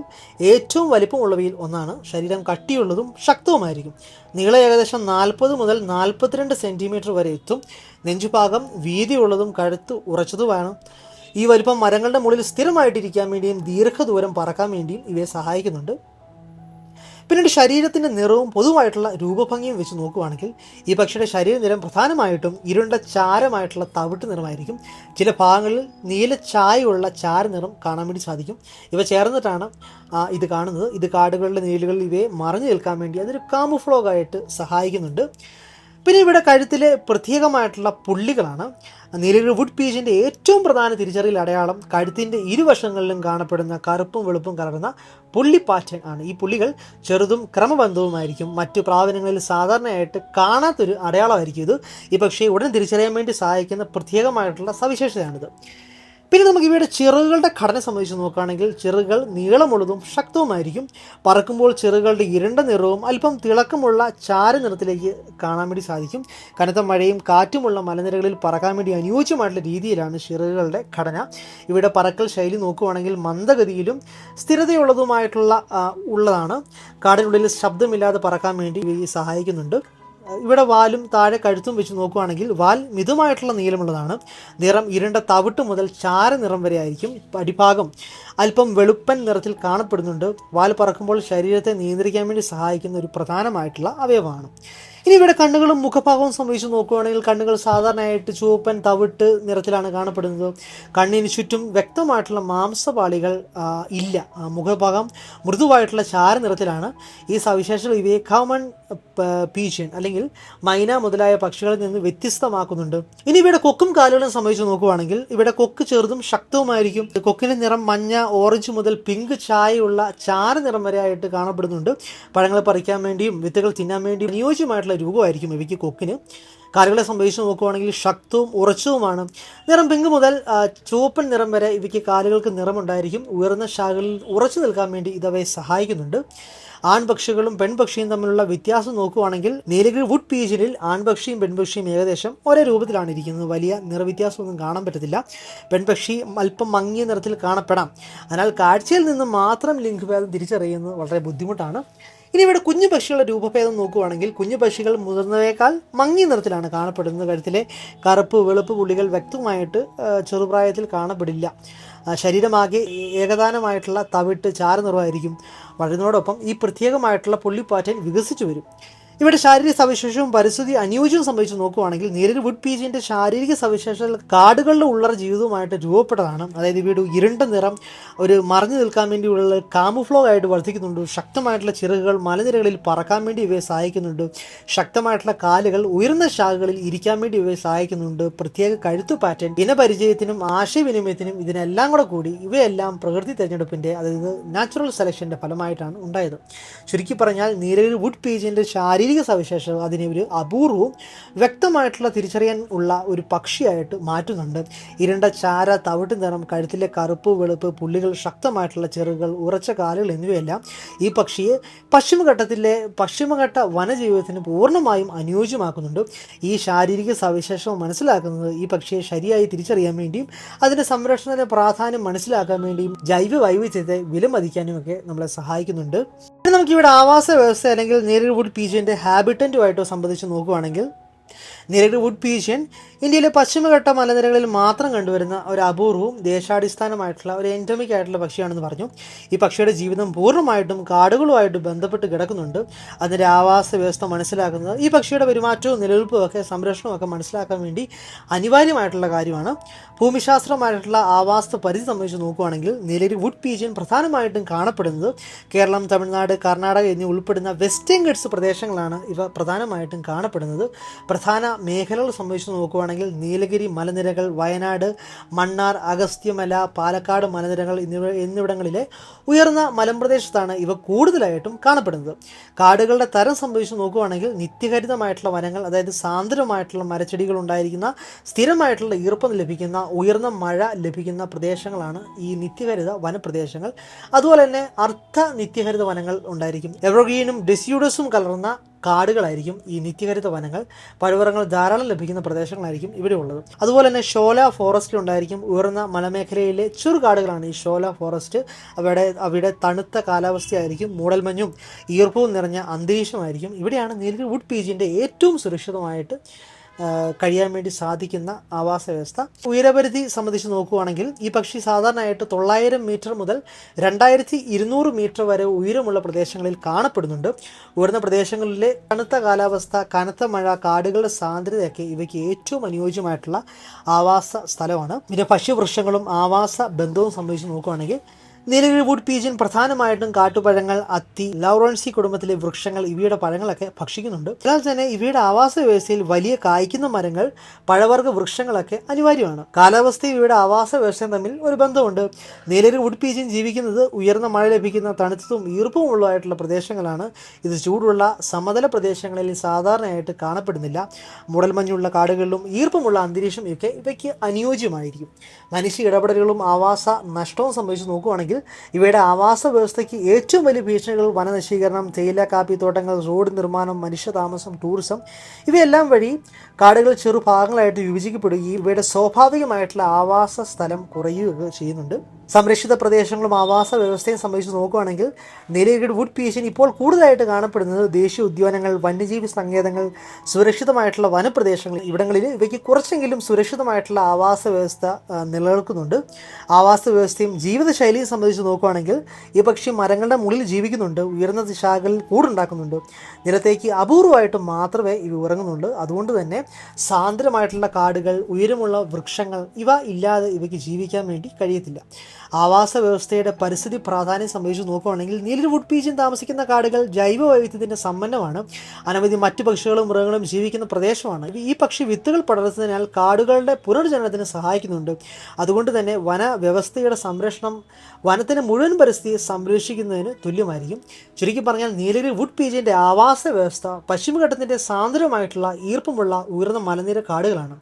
ഏറ്റവും വലിപ്പമുള്ളവയിൽ ഒന്നാണ്. ശരീരം കട്ടിയുള്ളതും ശക്തവുമായിരിക്കും. നീളം ഏകദേശം 40 മുതൽ 42 സെൻറ്റിമീറ്റർ വരെ എത്തും. നെഞ്ചുഭാഗം വീതിയുള്ളതും കഴുത്ത് ഉറച്ചതുമാണ്. ഈ വലിപ്പം മരങ്ങളുടെ മുകളിൽ സ്ഥിരമായിട്ടിരിക്കാൻ വേണ്ടിയും ദീർഘദൂരം പറക്കാൻ വേണ്ടിയും ഇവയെ സഹായിക്കുന്നുണ്ട്. പിന്നീട് ശരീരത്തിൻ്റെ നിറവും പൊതുവായിട്ടുള്ള രൂപഭംഗിയും വെച്ച് നോക്കുകയാണെങ്കിൽ ഈ പക്ഷിയുടെ ശരീരനിറം പ്രധാനമായിട്ടും ഇരുണ്ട ചാരമായിട്ടുള്ള തവിട്ട് നിറമായിരിക്കും. ചില ഭാഗങ്ങളിൽ നീല ചായയുള്ള ചാരനിറം കാണാൻ വേണ്ടി സാധിക്കും. ഇവ ചേർന്നിട്ടാണ് ഇത് കാണുന്നത്. ഇത് കാടുകളുടെ നീലുകളിൽ ഇവയെ മറഞ്ഞു നിൽക്കാൻ വേണ്ടി അതൊരു കാമുഫ്ലോഗായിട്ട് സഹായിക്കുന്നുണ്ട്. പിന്നെ ഇവിടെ കഴുത്തിലെ പ്രത്യേകമായിട്ടുള്ള പുള്ളികളാണ്. നീലഗിരി വുഡ് പീജിൻ്റെ ഏറ്റവും പ്രധാന തിരിച്ചറിയൽ അടയാളം കഴുത്തിൻ്റെ ഇരുവശങ്ങളിലും കാണപ്പെടുന്ന കറുപ്പും വെളുപ്പും കലർന്ന പുള്ളി പാറ്റേൺ ആണ്. ഈ പുള്ളികൾ ചെറുതും ക്രമബന്ധവുമായിരിക്കും. മറ്റു പ്രാവനങ്ങളിൽ സാധാരണയായിട്ട് കാണാത്തൊരു അടയാളമായിരിക്കും ഇത്. ഈ പക്ഷേ ഉടൻ തിരിച്ചറിയാൻ വേണ്ടി സഹായിക്കുന്ന പ്രത്യേകമായിട്ടുള്ള സവിശേഷതയാണിത്. പിന്നെ നമുക്ക് ഇവയുടെ ചിറകുകളുടെ ഘടന സംബന്ധിച്ച് നോക്കുകയാണെങ്കിൽ ചിറകുകൾ നീളമുള്ളതും ശക്തവുമായിരിക്കും. പറക്കുമ്പോൾ ചിറകുകളുടെ ഇരുണ്ട നിറവും അല്പം തിളക്കമുള്ള ചാരനിറത്തിലേക്ക് കാണാൻ വേണ്ടി സാധിക്കും. കനത്ത മഴയും കാറ്റുമുള്ള മലനിരകളിൽ പറക്കാൻ വേണ്ടി അനുയോജ്യമായിട്ടുള്ള രീതിയിലാണ് ചിറകുകളുടെ ഘടന. ഇവയുടെ പറക്കൽ ശൈലി നോക്കുകയാണെങ്കിൽ മന്ദഗതിയിലും ഉള്ളതാണ്. കാടിനുള്ളിൽ ശബ്ദമില്ലാതെ പറക്കാൻ വേണ്ടി ഇവയെ സഹായിക്കുന്നുണ്ട്. ഇവിടെ വാലും താഴെ കഴുത്തും വെച്ച് നോക്കുകയാണെങ്കിൽ വാൽ മിതമായിട്ടുള്ള നീളമുള്ളതാണ്. നിറം ഇരുണ്ട തവിട്ട് മുതൽ ചാര നിറം വരെ ആയിരിക്കും. അടിഭാഗം അല്പം വെളുപ്പൻ നിറത്തിൽ കാണപ്പെടുന്നുണ്ട്. വാൽ പറക്കുമ്പോൾ ശരീരത്തെ നിയന്ത്രിക്കാൻ വേണ്ടി സഹായിക്കുന്ന ഒരു പ്രധാനമായിട്ടുള്ള അവയവമാണ്. ഇനി ഇവിടെ കണ്ണുകളും മുഖഭാഗവും സംബന്ധിച്ച് നോക്കുകയാണെങ്കിൽ കണ്ണുകൾ സാധാരണയായിട്ട് ചുവപ്പൻ തവിട്ട് നിറത്തിലാണ് കാണപ്പെടുന്നത്. കണ്ണിന് ചുറ്റും വ്യക്തമായിട്ടുള്ള മാംസപാളികൾ ഇല്ല. മുഖഭാഗം മൃദുവായിട്ടുള്ള ചാര നിറത്തിലാണ്. ഈ സവിശേഷത ഇവയെ കോമൺ പീജിയൻ അല്ലെങ്കിൽ മൈന മുതലായ പക്ഷികളിൽ നിന്ന് വ്യത്യസ്തമാക്കുന്നുണ്ട്. ഇനി ഇവിടെ കൊക്കും കാലുകളും സംബന്ധിച്ച് നോക്കുകയാണെങ്കിൽ ഇവിടെ കൊക്ക് ചെറുതും ശക്തവുമായിരിക്കും. കൊക്കിൻ്റെ നിറം മഞ്ഞ, ഓറഞ്ച് മുതൽ പിങ്ക് ചായയുള്ള ചാര നിറം വരെ ആയിട്ട് കാണപ്പെടുന്നുണ്ട്. പഴങ്ങൾ പറിക്കാൻ വേണ്ടിയും വിത്തുകൾ തിന്നാൻ വേണ്ടിയും അനുയോജ്യമായിട്ടുള്ള രൂപമായിരിക്കും ഇവയ്ക്ക് കൊക്കിന്. കാലുകളെ സംബന്ധിച്ച് നോക്കുകയാണെങ്കിൽ ശക്തവും ഉറച്ചതുമാണ്. നിറം പിങ്ക് മുതൽ ചുവപ്പൻ നിറം വരെ ഇവയ്ക്ക് കാലുകൾക്ക് നിറമുണ്ടായിരിക്കും. ഉയർന്ന ശാഖകളിൽ ഉറച്ചു നിൽക്കാൻ വേണ്ടി ഇതവയെ സഹായിക്കുന്നുണ്ട്. ആൺപക്ഷികളും പെൺപക്ഷിയും തമ്മിലുള്ള വ്യത്യാസം നോക്കുകയാണെങ്കിൽ നീലഗിരി വുഡ് പീജിയനിൽ ആൺപക്ഷിയും പെൺപക്ഷിയും ഏകദേശം ഒരേ രൂപത്തിലാണ് ഇരിക്കുന്നത്. വലിയ നിറവ്യത്യാസമൊന്നും കാണാൻ പറ്റത്തില്ല. പെൺപക്ഷി അല്പം മങ്ങിയ നിറത്തിൽ കാണപ്പെടാം. അതിനാൽ കാഴ്ചയിൽ നിന്ന് മാത്രം ലിംഗഭേദം തിരിച്ചറിയുന്നത് വളരെ ബുദ്ധിമുട്ടാണ്. ഇനി ഇവിടെ കുഞ്ഞു പക്ഷികളുടെ രൂപഭേദം നോക്കുകയാണെങ്കിൽ കുഞ്ഞു പക്ഷികൾ മുതിർന്നവയേക്കാൾ മങ്ങിയ നിറത്തിലാണ് കാണപ്പെടുന്നത്. കഴുത്തിലെ കറുപ്പ് വെളുപ്പ് പുള്ളികൾ വ്യക്തമായിട്ട് ചെറുപ്രായത്തിൽ കാണപ്പെടില്ല. ശരീരമാകെ ഏകദാനമായിട്ടുള്ള തവിട്ട് ചാര നിറമായിരിക്കും. വളരുന്നതോടൊപ്പം ഈ പ്രത്യേകമായിട്ടുള്ള പുള്ളി പാറ്റേൺ വികസിച്ചു വരും. ഇവിടെ ശാരീരിക സവിശേഷവും പരിസ്ഥിതി അനുയോജ്യവും സംബന്ധിച്ച് നോക്കുകയാണെങ്കിൽ നീലഗിരി വുഡ് പീജിയൻ്റെ ശാരീരിക സവിശേഷതകൾ കാടുകളിലെ ഉള്ളറ ജീവിതവുമായിട്ട് രൂപപ്പെട്ടതാണ്. അതായത് ഇവയുടെ ഇരുണ്ട നിറം ഒരു മറഞ്ഞു നിൽക്കാൻ വേണ്ടിയുള്ള കാമുഫ്ലോഗ് ആയിട്ട് വർദ്ധിക്കുന്നുണ്ട്. ശക്തമായിട്ടുള്ള ചിറകുകൾ മലനിരകളിൽ പറക്കാൻ വേണ്ടി ഇവയെ സഹായിക്കുന്നുണ്ട്. ശക്തമായിട്ടുള്ള കാലുകൾ ഉയർന്ന ശാഖകളിൽ ഇരിക്കാൻ വേണ്ടി ഇവയെ സഹായിക്കുന്നുണ്ട്. പ്രത്യേക കഴുത്തു പാറ്റേൺ ഇനപരിചയത്തിനും ആശയവിനിമയത്തിനും ഇതിനെല്ലാം കൂടി ഇവയെല്ലാം പ്രകൃതി തിരഞ്ഞെടുപ്പിൻ്റെ അതായത് നാച്ചുറൽ സെലക്ഷൻ്റെ ഫലമായിട്ടാണ് ഉണ്ടായത്. ചുരുക്കി പറഞ്ഞാൽ നീലഗിരി വുഡ് പീജിയൻ്റെ ശാരീരിക സവിശേഷത അതിനെ ഒരു അപൂർവവും വ്യക്തമായിട്ടുള്ള തിരിച്ചറിയാൻ ഉള്ള ഒരു പക്ഷിയായിട്ട് മാറ്റുന്നുണ്ട്. ഇരുണ്ട ചാര തവിട്ട് നിറം, കഴുത്തിലെ കറുപ്പ് വെളുപ്പ് പുള്ളികൾ, ശക്തമായിട്ടുള്ള ചെറുകൾ, ഉറച്ച കാലുകൾ എന്നിവയെല്ലാം ഈ പക്ഷിയെ പശ്ചിമഘട്ട വനജീവിതത്തിന് പൂർണ്ണമായും അനുയോജ്യമാക്കുന്നുണ്ട്. ഈ ശാരീരിക സവിശേഷം മനസ്സിലാക്കുന്നത് ഈ പക്ഷിയെ ശരിയായി തിരിച്ചറിയാൻ വേണ്ടിയും അതിൻ്റെ സംരക്ഷണത്തിൻ്റെ പ്രാധാന്യം മനസ്സിലാക്കാൻ വേണ്ടിയും ജൈവ വൈവിധ്യത്തെ വിലമതിക്കാനുമൊക്കെ നമ്മളെ സഹായിക്കുന്നുണ്ട്. പിന്നെ നമുക്കിവിടെ ആവാസ വ്യവസ്ഥ അല്ലെങ്കിൽ നീലഗിരി വുഡ് പീജിയൻ്റെ ഹാബിറ്റൻറ്റുമായിട്ടോ സംബന്ധിച്ച് നോക്കുകയാണെങ്കിൽ നീലഗിരി വുഡ് പീജിയൻ ഇന്ത്യയിലെ പശ്ചിമഘട്ട മലനിരകളിൽ മാത്രം കണ്ടുവരുന്ന ഒരു അപൂർവവും ദേശാടിസ്ഥാനമായിട്ടുള്ള ഒരു എൻഡമിക് ആയിട്ടുള്ള പക്ഷിയാണെന്ന് പറഞ്ഞു. ഈ പക്ഷിയുടെ ജീവിതം പൂർണ്ണമായിട്ടും കാടുകളുമായിട്ട് ബന്ധപ്പെട്ട് കിടക്കുന്നുണ്ട്. അതിൻ്റെ ആവാസ വ്യവസ്ഥ മനസ്സിലാക്കുന്നത് ഈ പക്ഷിയുടെ പെരുമാറ്റവും നിലനിൽപ്പും ഒക്കെ സംരക്ഷണവും ഒക്കെ മനസ്സിലാക്കാൻ വേണ്ടി അനിവാര്യമായിട്ടുള്ള കാര്യമാണ്. ഭൂമിശാസ്ത്രമായിട്ടുള്ള ആവാസ പരിധി സംബന്ധിച്ച് നോക്കുകയാണെങ്കിൽ നീലഗിരി വുഡ് പീജിയൻ പ്രധാനമായിട്ടും കാണപ്പെടുന്നത് കേരളം, തമിഴ്നാട്, കർണാടക എന്നിവ ഉൾപ്പെടുന്ന വെസ്റ്റേൺ ഗട്ട്സ് പ്രദേശങ്ങളാണ് ഇവ പ്രധാനമായിട്ടും കാണപ്പെടുന്നത്. പ്രധാന മേഖലകൾ സംബന്ധിച്ച് നോക്കുകയാണെങ്കിൽ നീലഗിരി മലനിരകൾ, വയനാട്, മണ്ണാർ, അഗസ്ത്യമല, പാലക്കാട് മലനിരകൾ എന്നിവിടങ്ങളിലെ ഉയർന്ന മലമ്പ്രദേശത്താണ് ഇവ കൂടുതലായിട്ടും കാണപ്പെടുന്നത്. കാടുകളുടെ തരം സംബന്ധിച്ച് നോക്കുകയാണെങ്കിൽ നിത്യഹരിതമായിട്ടുള്ള വനങ്ങൾ, അതായത് സാന്ദ്രമായിട്ടുള്ള മരച്ചെടികൾ ഉണ്ടായിരിക്കുന്ന, സ്ഥിരമായിട്ടുള്ള ഈർപ്പം ലഭിക്കുന്ന, ഉയർന്ന മഴ ലഭിക്കുന്ന പ്രദേശങ്ങളാണ് ഈ നിത്യഹരിത വനപ്രദേശങ്ങൾ. അതുപോലെ തന്നെ അർദ്ധ നിത്യഹരിത വനങ്ങൾ ഉണ്ടായിരിക്കും. എവർഗ്രീനും ഡെസിഡുസും കലർന്ന കാടുകളായിരിക്കും ഈ നിത്യഹരിത വനങ്ങൾ. പഴവർഗ്ഗങ്ങൾ ധാരാളം ലഭിക്കുന്ന പ്രദേശങ്ങളായിരിക്കും ഇവിടെ ഉള്ളത്. അതുപോലെ തന്നെ ഷോല ഫോറസ്റ്റ് ഉണ്ടായിരിക്കും. ഉയർന്ന മലമേഖലയിലെ ചെറുകാടുകളാണ് ഈ ഷോല ഫോറസ്റ്റ്. അവിടെ തണുത്ത കാലാവസ്ഥയായിരിക്കും, മൂടൽമഞ്ഞും ഈർപ്പവും നിറഞ്ഞ അന്തരീക്ഷമായിരിക്കും. ഇവിടെയാണ് നീലഗിരി വുഡ് പീജിൻ്റെ ഏറ്റവും സുരക്ഷിതമായിട്ട് കഴിയാൻ വേണ്ടി സാധിക്കുന്ന ആവാസ വ്യവസ്ഥ. ഉയരപരിധി സംബന്ധിച്ച് നോക്കുകയാണെങ്കിൽ ഈ പക്ഷി സാധാരണയായിട്ട് 900 മീറ്റർ മുതൽ 2200 മീറ്റർ വരെ ഉയരമുള്ള പ്രദേശങ്ങളിൽ കാണപ്പെടുന്നുണ്ട്. ഉയർന്ന പ്രദേശങ്ങളിലെ തണുത്ത കാലാവസ്ഥ, കനത്ത മഴ, കാടുകളുടെ സാന്ദ്രതയൊക്കെ ഇവയ്ക്ക് ഏറ്റവും അനുയോജ്യമായിട്ടുള്ള ആവാസ സ്ഥലമാണ്. പിന്നെ ഭക്ഷ്യവൃക്ഷങ്ങളും ആവാസ ബന്ധവും സംബന്ധിച്ച് നോക്കുകയാണെങ്കിൽ നീലഗിരി വുഡ് പീജിൻ പ്രധാനമായിട്ടും കാട്ടുപഴങ്ങൾ, അത്തി, ലൗറൻസി കുടുംബത്തിലെ വൃക്ഷങ്ങൾ ഇവയുടെ പഴങ്ങളൊക്കെ ഭക്ഷിക്കുന്നുണ്ട്. അതിനാൽ തന്നെ ഇവയുടെ ആവാസ വ്യവസ്ഥയിൽ വലിയ കായ്ക്കുന്ന മരങ്ങൾ, പഴവർഗ്ഗ വൃക്ഷങ്ങളൊക്കെ അനിവാര്യമാണ്. കാലാവസ്ഥയും ഇവയുടെ ആവാസ വ്യവസ്ഥയും തമ്മിൽ ഒരു ബന്ധമുണ്ട്. നീലഗിരി വുഡ് പീജിൻ ജീവിക്കുന്നത് ഉയർന്ന മഴ ലഭിക്കുന്ന തണുത്തതും ഈർപ്പമുള്ളതായിട്ടുള്ള പ്രദേശങ്ങളാണ്. ഇത് ചൂടുള്ള സമതല പ്രദേശങ്ങളിൽ സാധാരണയായിട്ട് കാണപ്പെടുന്നില്ല. മൂടൽമഞ്ഞുള്ള കാടുകളിലും ഈർപ്പമുള്ള അന്തരീക്ഷം ഇവയ്ക്ക് അനുയോജ്യമായിരിക്കും. മനുഷ്യ ഇടപെടലുകളും ആവാസ നഷ്ടവും സംബന്ധിച്ച് നോക്കുകയാണെങ്കിൽ ഇവയുടെ ആവാസ വ്യവസ്ഥയ്ക്ക് ഏറ്റവും വലിയ ഭീഷണികൾ വനനശീകരണം, തേയില കാപ്പി തോട്ടങ്ങൾ, റോഡ് നിർമ്മാണം, മനുഷ്യതാമസം, ടൂറിസം ഇവയെല്ലാം വഴി കാടുകൾ ചെറുഭാഗങ്ങളായിട്ട് വിഭജിക്കപ്പെടുകയും ഇവയുടെ സ്വാഭാവികമായിട്ടുള്ള ആവാസ സ്ഥലം കുറയുകയും ചെയ്യുന്നുണ്ട്. സംരക്ഷിത പ്രദേശങ്ങളും ആവാസ വ്യവസ്ഥയും സംബന്ധിച്ച് നോക്കുകയാണെങ്കിൽ നീലഗിരി വുഡ് പീജിൻ ഇപ്പോൾ കൂടുതലായിട്ട് കാണപ്പെടുന്നത് ദേശീയ ഉദ്യാനങ്ങൾ, വന്യജീവി സങ്കേതങ്ങൾ, സുരക്ഷിതമായിട്ടുള്ള വനപ്രദേശങ്ങൾ ഇവിടങ്ങളിൽ ഇവയ്ക്ക് കുറച്ചെങ്കിലും സുരക്ഷിതമായിട്ടുള്ള ആവാസ വ്യവസ്ഥ നിലനിൽക്കുന്നുണ്ട്. ആവാസ വ്യവസ്ഥയും ജീവിതശൈലിയും സംബന്ധിച്ച് നോക്കുകയാണെങ്കിൽ ഈ പക്ഷി മരങ്ങളുടെ മുകളിൽ ജീവിക്കുന്നുണ്ട്, ഉയർന്ന ശാഖകളിൽ കൂടുണ്ടാക്കുന്നുണ്ട്, നിലത്തേക്ക് അപൂർവമായിട്ട് മാത്രമേ ഇവ ഇറങ്ങുന്നുള്ളൂ. അതുകൊണ്ട് തന്നെ സാന്ദ്രമായിട്ടുള്ള കാടുകൾ, ഉയരമുള്ള വൃക്ഷങ്ങൾ ഇവ ഇല്ലാതെ ഇവയ്ക്ക് ജീവിക്കാൻ വേണ്ടി കഴിയത്തില്ല. ആവാസ വ്യവസ്ഥയുടെ പരിസ്ഥിതി പ്രാധാന്യം സംബന്ധിച്ച് നോക്കുകയാണെങ്കിൽ നീലഗിരി വുഡ് പീജിൻ താമസിക്കുന്ന കാടുകൾ ജൈവ വൈവിധ്യത്തിൻ്റെ സമ്പന്നമാണ്. അനവധി മറ്റു പക്ഷികളും മൃഗങ്ങളും ജീവിക്കുന്ന പ്രദേശമാണ്. ഈ പക്ഷി വിത്തുകൾ പടർത്തുന്നതിനാൽ കാടുകളുടെ പുനർജനനത്തിന് സഹായിക്കുന്നുണ്ട്. അതുകൊണ്ട് തന്നെ വന വ്യവസ്ഥയുടെ സംരക്ഷണം വനത്തിൻ്റെ മുഴുവൻ പരിസ്ഥിതിയെ സംരക്ഷിക്കുന്നതിന് തുല്യമായിരിക്കും. ചുരുക്കി പറഞ്ഞാൽ നീലഗിരി വുഡ് പീജിൻ്റെ ആവാസ വ്യവസ്ഥ പശ്ചിമഘട്ടത്തിൻ്റെ സാന്ദ്രമായിട്ടുള്ള ഈർപ്പമുള്ള ഉയർന്ന മലനിര കാടുകളാണ്.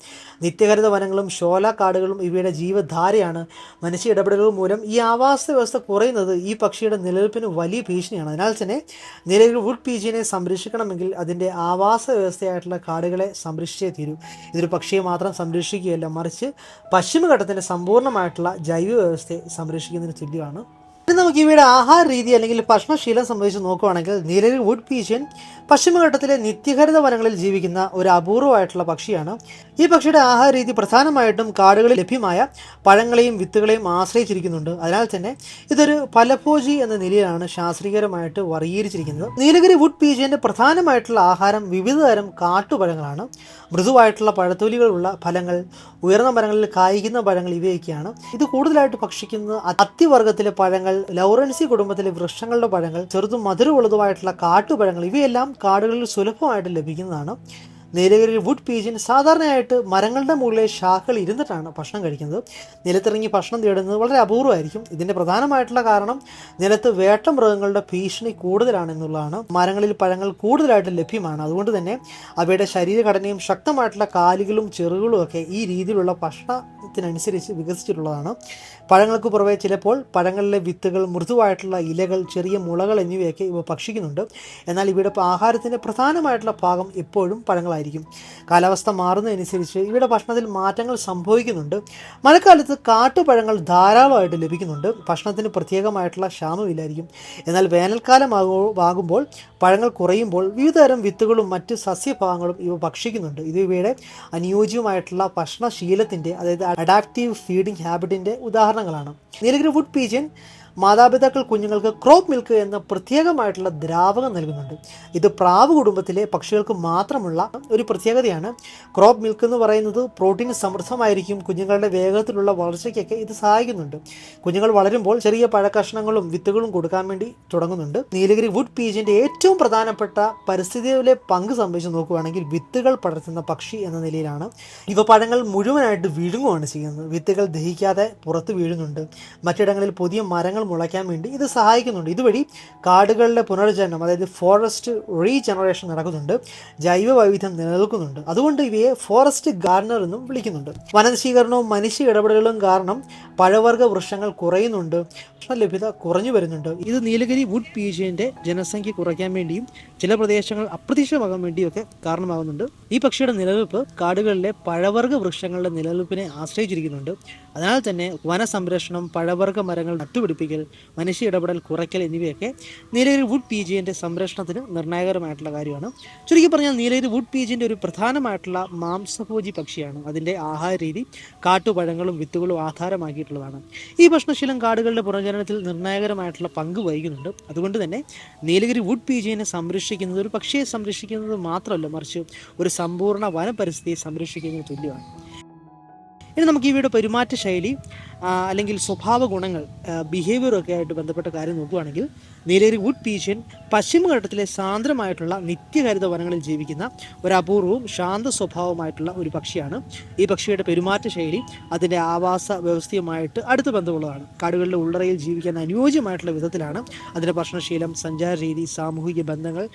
നിത്യഹരിത വനങ്ങളും ഷോല കാടുകളും ഇവയുടെ ജീവധാരയാണ്. മനുഷ്യ ഇടപെടലുകൾ മൂലം ഈ ആവാസ വ്യവസ്ഥ കുറയുന്നത് ഈ പക്ഷിയുടെ നിലനിൽപ്പിന് വലിയ ഭീഷണിയാണ്. അതിനാൽ തന്നെ നീലഗിരി വുഡ് പീജിനെ സംരക്ഷിക്കണമെങ്കിൽ അതിൻ്റെ ആവാസ വ്യവസ്ഥയായിട്ടുള്ള കാടുകളെ സംരക്ഷിച്ചേ തീരൂ. ഇതൊരു പക്ഷിയെ മാത്രം സംരക്ഷിക്കുകയല്ല, മറിച്ച് പശ്ചിമഘട്ടത്തിൻ്റെ സമ്പൂർണ്ണമായിട്ടുള്ള ജൈവ വ്യവസ്ഥയെ സംരക്ഷിക്കുന്നതിന് തുല്യമാണ്. ഇനി നമുക്ക് ഇവയുടെ ആഹാര രീതി അല്ലെങ്കിൽ ഭക്ഷണശീലം സംബന്ധിച്ച് നോക്കുകയാണെങ്കിൽ നീലഗിരി വുഡ് പീജിൻ പശ്ചിമഘട്ടത്തിലെ നിത്യഹരിത വനങ്ങളിൽ ജീവിക്കുന്ന ഒരു അപൂർവമായിട്ടുള്ള പക്ഷിയാണ്. ഈ പക്ഷിയുടെ ആഹാര രീതി പ്രധാനമായിട്ടും കാടുകളിൽ ലഭ്യമായ പഴങ്ങളെയും വിത്തുകളെയും ആശ്രയിച്ചിരിക്കുന്നുണ്ട്. അതിനാൽ തന്നെ ഇതൊരു ഫലഭോജി എന്ന നിലയിലാണ് ശാസ്ത്രീയപരമായിട്ട് വർഗീകരിച്ചിരിക്കുന്നത്. നീലഗിരി വുഡ് പീജിൻ്റെ പ്രധാനമായിട്ടുള്ള ആഹാരം വിവിധതരം കാട്ടുപഴങ്ങളാണ്. മൃദുവായിട്ടുള്ള പഴത്തൊലികളുള്ള ഫലങ്ങൾ, ഉയർന്ന മരങ്ങളിൽ കായ്ക്കുന്ന പഴങ്ങൾ ഇവയൊക്കെയാണ്. ഇത് കൂടുതലായിട്ട് ഭക്ഷിക്കുന്നത് അത്തിവർഗത്തിലെ പഴങ്ങൾ, ലൗറൻസി കുടുംബത്തിലെ വൃക്ഷങ്ങളുടെ പഴങ്ങൾ, ചെറുതും മധുരമുള്ളതുമായിട്ടുള്ള കാട്ടുപഴങ്ങൾ ഇവയെല്ലാം കാടുകളിൽ സുലഭമായിട്ട് ലഭിക്കുന്നതാണ്. നീലഗിരി വുഡ് പീജിൻ സാധാരണയായിട്ട് മരങ്ങളുടെ മുകളിലെ ശാഖകൾ ഇരുന്നിട്ടാണ് ഭക്ഷണം കഴിക്കുന്നത്. നിലത്തിറങ്ങി ഭക്ഷണം തേടുന്നത് വളരെ അപൂർവമായിരിക്കും. ഇതിൻ്റെ പ്രധാനമായിട്ടുള്ള കാരണം നിലത്ത് വേട്ടമൃഗങ്ങളുടെ ഭീഷണി കൂടുതലാണെന്നുള്ളതാണ്. മരങ്ങളിൽ പഴങ്ങൾ കൂടുതലായിട്ട് ലഭ്യമാണ്. അതുകൊണ്ട് തന്നെ അവയുടെ ശരീരഘടനയും ശക്തമായിട്ടുള്ള കാലുകളും ചെറുകളും ഒക്കെ ഈ രീതിയിലുള്ള ഭക്ഷണത്തിനനുസരിച്ച് വികസിച്ചിട്ടുള്ളതാണ്. പഴങ്ങൾക്ക് പുറമെ ചിലപ്പോൾ പഴങ്ങളിലെ വിത്തുകൾ, മൃദുവായിട്ടുള്ള ഇലകൾ, ചെറിയ മുളകൾ എന്നിവയൊക്കെ ഇവ ഭക്ഷിക്കുന്നുണ്ട്. എന്നാൽ ഇവയുടെ ആഹാരത്തിൻ്റെ പ്രധാനമായിട്ടുള്ള ഭാഗം എപ്പോഴും പഴങ്ങളായിരിക്കും. കാലാവസ്ഥ മാറുന്നതനുസരിച്ച് ഇവയുടെ ഭക്ഷണത്തിൽ മാറ്റങ്ങൾ സംഭവിക്കുന്നുണ്ട്. മഴക്കാലത്ത് കാട്ടുപഴങ്ങൾ ധാരാളമായിട്ട് ലഭിക്കുന്നുണ്ട്. ഭക്ഷണത്തിന് പ്രത്യേകമായിട്ടുള്ള ക്ഷാമമില്ലായിരിക്കും. എന്നാൽ വേനൽക്കാലം ആകുമ്പോൾ പഴങ്ങൾ കുറയുമ്പോൾ വിവിധതരം വിത്തുകളും മറ്റ് സസ്യഭാഗങ്ങളും ഇവ ഭക്ഷിക്കുന്നുണ്ട്. ഇത് ഇവയുടെ അനുയോജ്യമായിട്ടുള്ള ഭക്ഷണശീലത്തിൻ്റെ, അതായത് അഡാപ്റ്റീവ് ഫീഡിംഗ് ഹാബിറ്റിൻ്റെ ഉദാഹരണങ്ങളാണ്. നീലഗിരി വുഡ് പീജിൻ മാതാപിതാക്കൾ കുഞ്ഞുങ്ങൾക്ക് ക്രോപ്പ് മിൽക്ക് എന്ന പ്രത്യേകമായിട്ടുള്ള ദ്രാവകം നൽകുന്നുണ്ട്. ഇത് പ്രാവ് കുടുംബത്തിലെ പക്ഷികൾക്ക് മാത്രമുള്ള ഒരു പ്രത്യേകതയാണ്. ക്രോപ്പ് മിൽക്ക് എന്ന് പറയുന്നത് പ്രോട്ടീൻ സമൃദ്ധമായിരിക്കും. കുഞ്ഞുങ്ങളുടെ വേഗത്തിലുള്ള വളർച്ചയ്ക്കൊക്കെ ഇത് സഹായിക്കുന്നുണ്ട്. കുഞ്ഞുങ്ങൾ വളരുമ്പോൾ ചെറിയ പഴക്കഷ്ണങ്ങളും വിത്തുകളും കൊടുക്കാൻ വേണ്ടി തുടങ്ങുന്നുണ്ട്. നീലഗിരി വുഡ് പീജിൻ്റെ ഏറ്റവും പ്രധാനപ്പെട്ട പരിസ്ഥിതിയിലെ പങ്ക് സംബന്ധിച്ച് നോക്കുകയാണെങ്കിൽ വിത്തുകൾ പടർത്തുന്ന പക്ഷി എന്ന നിലയിലാണ്. ഇവ പഴങ്ങൾ മുഴുവനായിട്ട് വിഴുങ്ങുകയാണ് ചെയ്യുന്നത്. വിത്തുകൾ ദഹിക്കാതെ പുറത്ത് വീഴുന്നുണ്ട്. മറ്റിടങ്ങളിൽ പുതിയ മരങ്ങൾ മുളയ്ക്കാൻ വേണ്ടി ഇത് സഹായിക്കുന്നുണ്ട്. ഇതുവഴി കാടുകളുടെ പുനർജനനം, അതായത് ഫോറസ്റ്റ് റീജനറേഷൻ നടക്കുന്നുണ്ട്. ജൈവ വൈവിധ്യം നിലനിൽക്കുന്നുണ്ട്. അതുകൊണ്ട് ഇവയെ ഫോറസ്റ്റ് ഗാർഡനർ എന്നും വിളിക്കുന്നുണ്ട്. വനനശീകരണവും മനുഷ്യ ഇടപെടലുകളും കാരണം പഴവർഗ്ഗ വൃക്ഷങ്ങൾ കുറയുന്നുണ്ട്. ഭക്ഷണലഭ്യത കുറഞ്ഞു വരുന്നുണ്ട്. ഇത് നീലഗിരി വുഡ് പീജിയൻ്റെ ജനസംഖ്യ കുറയ്ക്കാൻ വേണ്ടിയും ചില പ്രദേശങ്ങൾ അപ്രത്യക്ഷമാകാൻ വേണ്ടിയൊക്കെ കാരണമാകുന്നുണ്ട്. ഈ പക്ഷിയുടെ നിലനിൽപ്പ് കാടുകളിലെ പഴവർഗ്ഗ വൃക്ഷങ്ങളുടെ നിലനിൽപ്പിനെ ആശ്രയിച്ചിരിക്കുന്നുണ്ട്. അതിനാൽ തന്നെ വനസംരക്ഷണം, പഴവർഗ്ഗ മരങ്ങൾ നട്ടുപിടിപ്പിക്കൽ, മനുഷ്യ ഇടപെടൽ കുറയ്ക്കൽ എന്നിവയൊക്കെ നീലഗിരി വുഡ് പീജിയൻ്റെ സംരക്ഷണത്തിന് നിർണായകരമായിട്ടുള്ള കാര്യമാണ്. ചുരുക്കി പറഞ്ഞാൽ നീലഗിരി വുഡ് പീജിയൻ്റെ ഒരു പ്രധാനമായിട്ടുള്ള മാംസഭോജി പക്ഷിയാണ്. അതിൻ്റെ ആഹാര രീതി കാട്ടുപഴങ്ങളും വിത്തുകളും ആധാരമാക്കിയിട്ടുള്ളതാണ്. ഈ ഭക്ഷണശീലം കാടുകളുടെ പുനർജനനത്തിൽ നിർണായകരമായിട്ടുള്ള പങ്ക് വഹിക്കുന്നുണ്ട്. അതുകൊണ്ട് തന്നെ നീലഗിരി വുഡ് പീജിയനെ സംരക്ഷിക്കുന്നത് ഒരു പക്ഷിയെ സംരക്ഷിക്കുന്നത് മാത്രമല്ല, മറിച്ച് ഒരു സമ്പൂർണ്ണ വനപരിസ്ഥിതിയെ സംരക്ഷിക്കുന്നതിന് തുല്യമാണ്. ഇനി നമുക്ക് ഇവയുടെ പെരുമാറ്റ ശൈലി അല്ലെങ്കിൽ സ്വഭാവ ഗുണങ്ങൾ, ബിഹേവിയറൊക്കെ ആയിട്ട് ബന്ധപ്പെട്ട കാര്യം നോക്കുകയാണെങ്കിൽ നീലഗിരി വുഡ് പീജിയൻ പശ്ചിമഘട്ടത്തിലെ സാന്ദ്രമായിട്ടുള്ള നിത്യഹരിത വനങ്ങളിൽ ജീവിക്കുന്ന ഒരു അപൂർവവും ശാന്ത സ്വഭാവമായിട്ടുള്ള ഒരു പക്ഷിയാണ്. ഈ പക്ഷിയുടെ പെരുമാറ്റ ശൈലി അതിൻ്റെ ആവാസ വ്യവസ്ഥയുമായിട്ട് അടുത്ത ബന്ധമുള്ളതാണ്. കാടുകളിലെ ഉള്ളറയിൽ ജീവിക്കാൻ അനുയോജ്യമായിട്ടുള്ള വിധത്തിലാണ് അതിൻ്റെ ഭക്ഷണശീലം, സഞ്ചാര രീതി, സാമൂഹിക ബന്ധങ്ങൾ,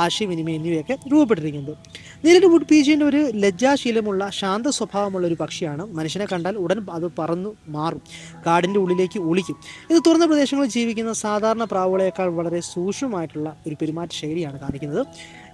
ആശയവിനിമയം എന്നിവയൊക്കെ രൂപപ്പെട്ടിരിക്കുന്നത്. നീലഗിരി വുഡ് പീജിയൻ ഒരു ലജ്ജാശീലമുള്ള ശാന്ത സ്വഭാവമുള്ള ഒരു പക്ഷിയാണ്. മനുഷ്യനെ കണ്ടാൽ ഉടൻ അത് പറന്നു മാറും, കാടിൻ്റെ ഉള്ളിലേക്ക് ഒളിക്കും. ഇത് തുറന്ന പ്രദേശങ്ങളിൽ ജീവിക്കുന്ന സാധാരണ പ്രാവുകളേക്കാൾ വളരെ സൂക്ഷ്മമായിട്ടുള്ള ഒരു പെരുമാറ്റ ശൈലിയാണ് കാണിക്കുന്നത്.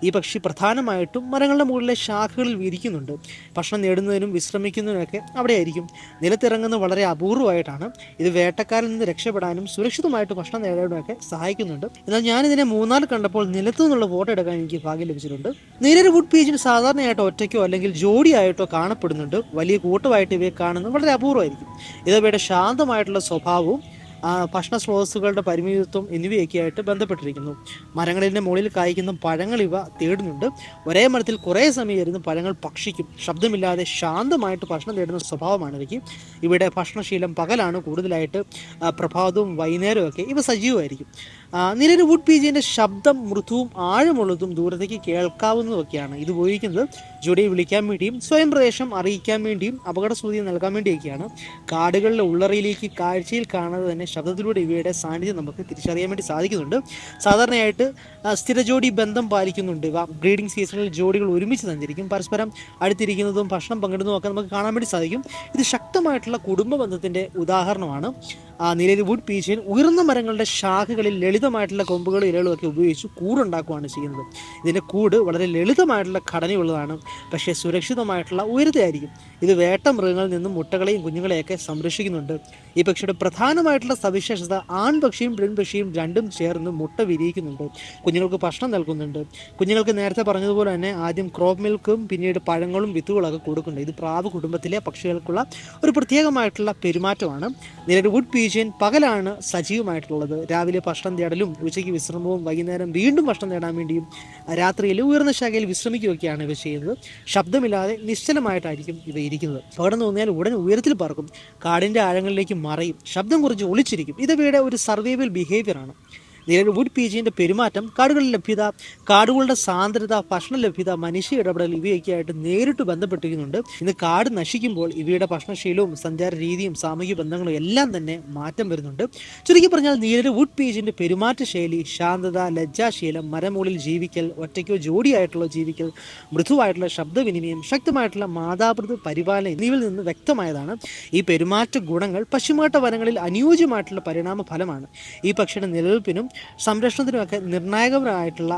ഈ പക്ഷി പ്രധാനമായിട്ടും മരങ്ങളുടെ മുകളിലെ ശാഖകളിൽ വിരിക്കുന്നുണ്ട്. ഭക്ഷണം നേടുന്നതിനും വിശ്രമിക്കുന്നതിനൊക്കെ അവിടെയായിരിക്കും. നിലത്തിറങ്ങുന്നത് വളരെ അപൂർവമായിട്ടാണ്. ഇത് വേട്ടക്കാരിൽ നിന്ന് രക്ഷപ്പെടാനും സുരക്ഷിതമായിട്ട് ഭക്ഷണം നേടാനുമൊക്കെ സഹായിക്കുന്നുണ്ട്. എന്നാൽ ഞാനിതിനെ മൂന്നാർ കണ്ടപ്പോൾ നിലത്തു നിന്നുള്ള ഫോട്ടോ എടുക്കാൻ എനിക്ക് ഭാഗ്യം ലഭിച്ചിട്ടുണ്ട്. നീലഗിരി വുഡ് പീജിന് സാധാരണയായിട്ട് ഒറ്റയ്ക്കോ അല്ലെങ്കിൽ ജോഡിയായിട്ടോ കാണപ്പെടുന്നുണ്ട്. വലിയ കൂട്ടമായിട്ട് ഇവയെ കാണുന്നത് വളരെ അപൂർവമായിരിക്കും. ഇതവയുടെ ശാന്തമായിട്ടുള്ള സ്വഭാവവും ഭക്ഷണ സ്രോതസ്സുകളുടെ പരിമിതത്വം എന്നിവയൊക്കെയായിട്ട് ബന്ധപ്പെട്ടിരിക്കുന്നു. മരങ്ങളിൻ്റെ മുകളിൽ കായ്ക്കുന്ന പഴങ്ങൾ ഇവ തേടുന്നുണ്ട്. ഒരേ മരത്തിൽ കുറേ സമയം ഇരുന്ന് പഴങ്ങൾ ഭക്ഷിക്കും. ശബ്ദമില്ലാതെ ശാന്തമായിട്ട് ഭക്ഷണം തേടുന്ന സ്വഭാവമാണ് ഇവയ്ക്ക്. ഇവിടെ ഭക്ഷണശീലം പകലാണ് കൂടുതലായിട്ട്. പ്രഭാതവും വൈകുന്നേരവും ഒക്കെ ഇവ സജീവമായിരിക്കും. നീലഗിരി വുഡ് പീജിയൻ്റെ ശബ്ദം മൃദുവും ആഴമുള്ളതും ദൂരത്തേക്ക് കേൾക്കാവുന്നതൊക്കെയാണ്. ഇത് ഉപയോഗിക്കുന്നത് ജോഡിയെ വിളിക്കാൻ വേണ്ടിയും സ്വയം പ്രദേശം അറിയിക്കാൻ വേണ്ടിയും അപകട സൂചന നൽകാൻ വേണ്ടിയൊക്കെയാണ്. കാടുകളിലെ ഉള്ളറയിലേക്ക് കാഴ്ചയിൽ കാണാതെ തന്നെ ശബ്ദത്തിലൂടെ ഇവയുടെ സാന്നിധ്യം നമുക്ക് തിരിച്ചറിയാൻ വേണ്ടി സാധിക്കുന്നുണ്ട്. സാധാരണയായിട്ട് സ്ഥിരജോഡി ബന്ധം പാലിക്കുന്നുണ്ട്. ഇവ ബ്രീഡിംഗ് സീസണിൽ ജോഡികൾ ഒരുമിച്ച് സഞ്ചരിക്കും. പരസ്പരം അടുത്തിരിക്കുന്നതും ഭക്ഷണം പങ്കിടുന്നതും ഒക്കെ നമുക്ക് കാണാൻ വേണ്ടി സാധിക്കും. ഇത് ശക്തമായിട്ടുള്ള കുടുംബ ബന്ധത്തിൻ്റെ ഉദാഹരണമാണ്. നീലഗിരി വുഡ് പീജിയൻ ഉയർന്ന മരങ്ങളുടെ ശാഖകളിൽ ലളിതമായിട്ടുള്ള കൊമ്പുകളും ഇലകളും ഒക്കെ ഉപയോഗിച്ച് കൂടുണ്ടാക്കുകയാണ് ചെയ്യുന്നത്. ഇതിൻ്റെ കൂട് വളരെ ലളിതമായിട്ടുള്ള ഘടനയുള്ളതാണ്, പക്ഷേ സുരക്ഷിതമായിട്ടുള്ള ഉയരത്തെയായിരിക്കും. ഇത് വേട്ട മൃഗങ്ങളിൽ നിന്നും മുട്ടകളെയും കുഞ്ഞുങ്ങളെയൊക്കെ സംരക്ഷിക്കുന്നുണ്ട്. ഈ പക്ഷിയുടെ പ്രധാനമായിട്ടുള്ള സവിശേഷത ആൺപക്ഷിയും പെൺപക്ഷിയും രണ്ടും ചേർന്ന് മുട്ട വിരിയിക്കുന്നുണ്ട്. കുഞ്ഞുങ്ങൾക്ക് ഭക്ഷണം നൽകുന്നുണ്ട്. കുഞ്ഞുങ്ങൾക്ക് നേരത്തെ പറഞ്ഞതുപോലെ തന്നെ ആദ്യം ക്രോപ്പ് മിൽക്കും പിന്നീട് പഴങ്ങളും വിത്തുകളൊക്കെ കൊടുക്കുന്നുണ്ട്. ഇത് പ്രാവ് കുടുംബത്തിലെ പക്ഷികൾക്കുള്ള ഒരു പ്രത്യേകമായിട്ടുള്ള പെരുമാറ്റമാണ്. നീലഗിരി വുഡ് പീജിയൻ പകലാണ് സജീവമായിട്ടുള്ളത്. രാവിലെ ഭക്ഷണം തേടലും ഉച്ചയ്ക്ക് വിശ്രമവും വൈകുന്നേരം വീണ്ടും ഭക്ഷണം തേടാൻ വേണ്ടിയും രാത്രിയിൽ ഉയർന്ന ശാഖയിൽ വിശ്രമിക്കുകയൊക്കെയാണ് ഇവ ചെയ്യുന്നത്. ശബ്ദമില്ലാതെ നിശ്ചലമായിട്ടായിരിക്കും ഇവ ഇരിക്കുന്നത്. പകടം തോന്നിയാൽ ഉടൻ ഉയരത്തിൽ പറക്കും. കാടിൻ്റെ ആഴങ്ങളിലേക്ക് മറയും. ശബ്ദം കുറിച്ച് ഒളിച്ചിരിക്കും. ഇവയുടെ ഒരു സർവൈവൽ ബിഹേവിയറാണ്. നീലഗിരി വുഡ് പീജിയൻ്റെ പെരുമാറ്റം കാടുകളുടെ ലഭ്യത, കാടുകളുടെ സാന്ദ്രത, ഭക്ഷണ ലഭ്യത, മനുഷ്യ ഇടപെടൽ ഇവയൊക്കെ ആയിട്ട് നേരിട്ട് ബന്ധപ്പെട്ടിരിക്കുന്നുണ്ട്. ഇന്ന് കാട് നശിക്കുമ്പോൾ ഇവയുടെ ഭക്ഷണശീലവും സഞ്ചാര രീതിയും സാമൂഹിക ബന്ധങ്ങളും എല്ലാം തന്നെ മാറ്റം വരുന്നുണ്ട്. ചുരുക്കി പറഞ്ഞാൽ നീലഗിരി വുഡ് പീജിയൻ്റെ പെരുമാറ്റ ശൈലി ശാന്തത, ലജ്ജാശീലം, മരമുകളിൽ ജീവിക്കൽ, ഒറ്റയ്ക്കോ ജോഡിയായിട്ടുള്ള ജീവിക്കൽ, മൃദുവായിട്ടുള്ള ശബ്ദവിനിമയം, ശക്തമായിട്ടുള്ള മാതാപിതൃ പരിപാലനം എന്നിവയിൽ നിന്ന് വ്യക്തമായതാണ്. ഈ പെരുമാറ്റ ഗുണങ്ങൾ പശ്ചിമഘട്ട വനങ്ങളിൽ അനുയോജ്യമായിട്ടുള്ള പരിണാമ ഫലമാണ്. ഈ പക്ഷിയുടെ നിലനിൽപ്പിനും സംരക്ഷണത്തിനുമൊക്കെ നിർണായകമായിട്ടുള്ള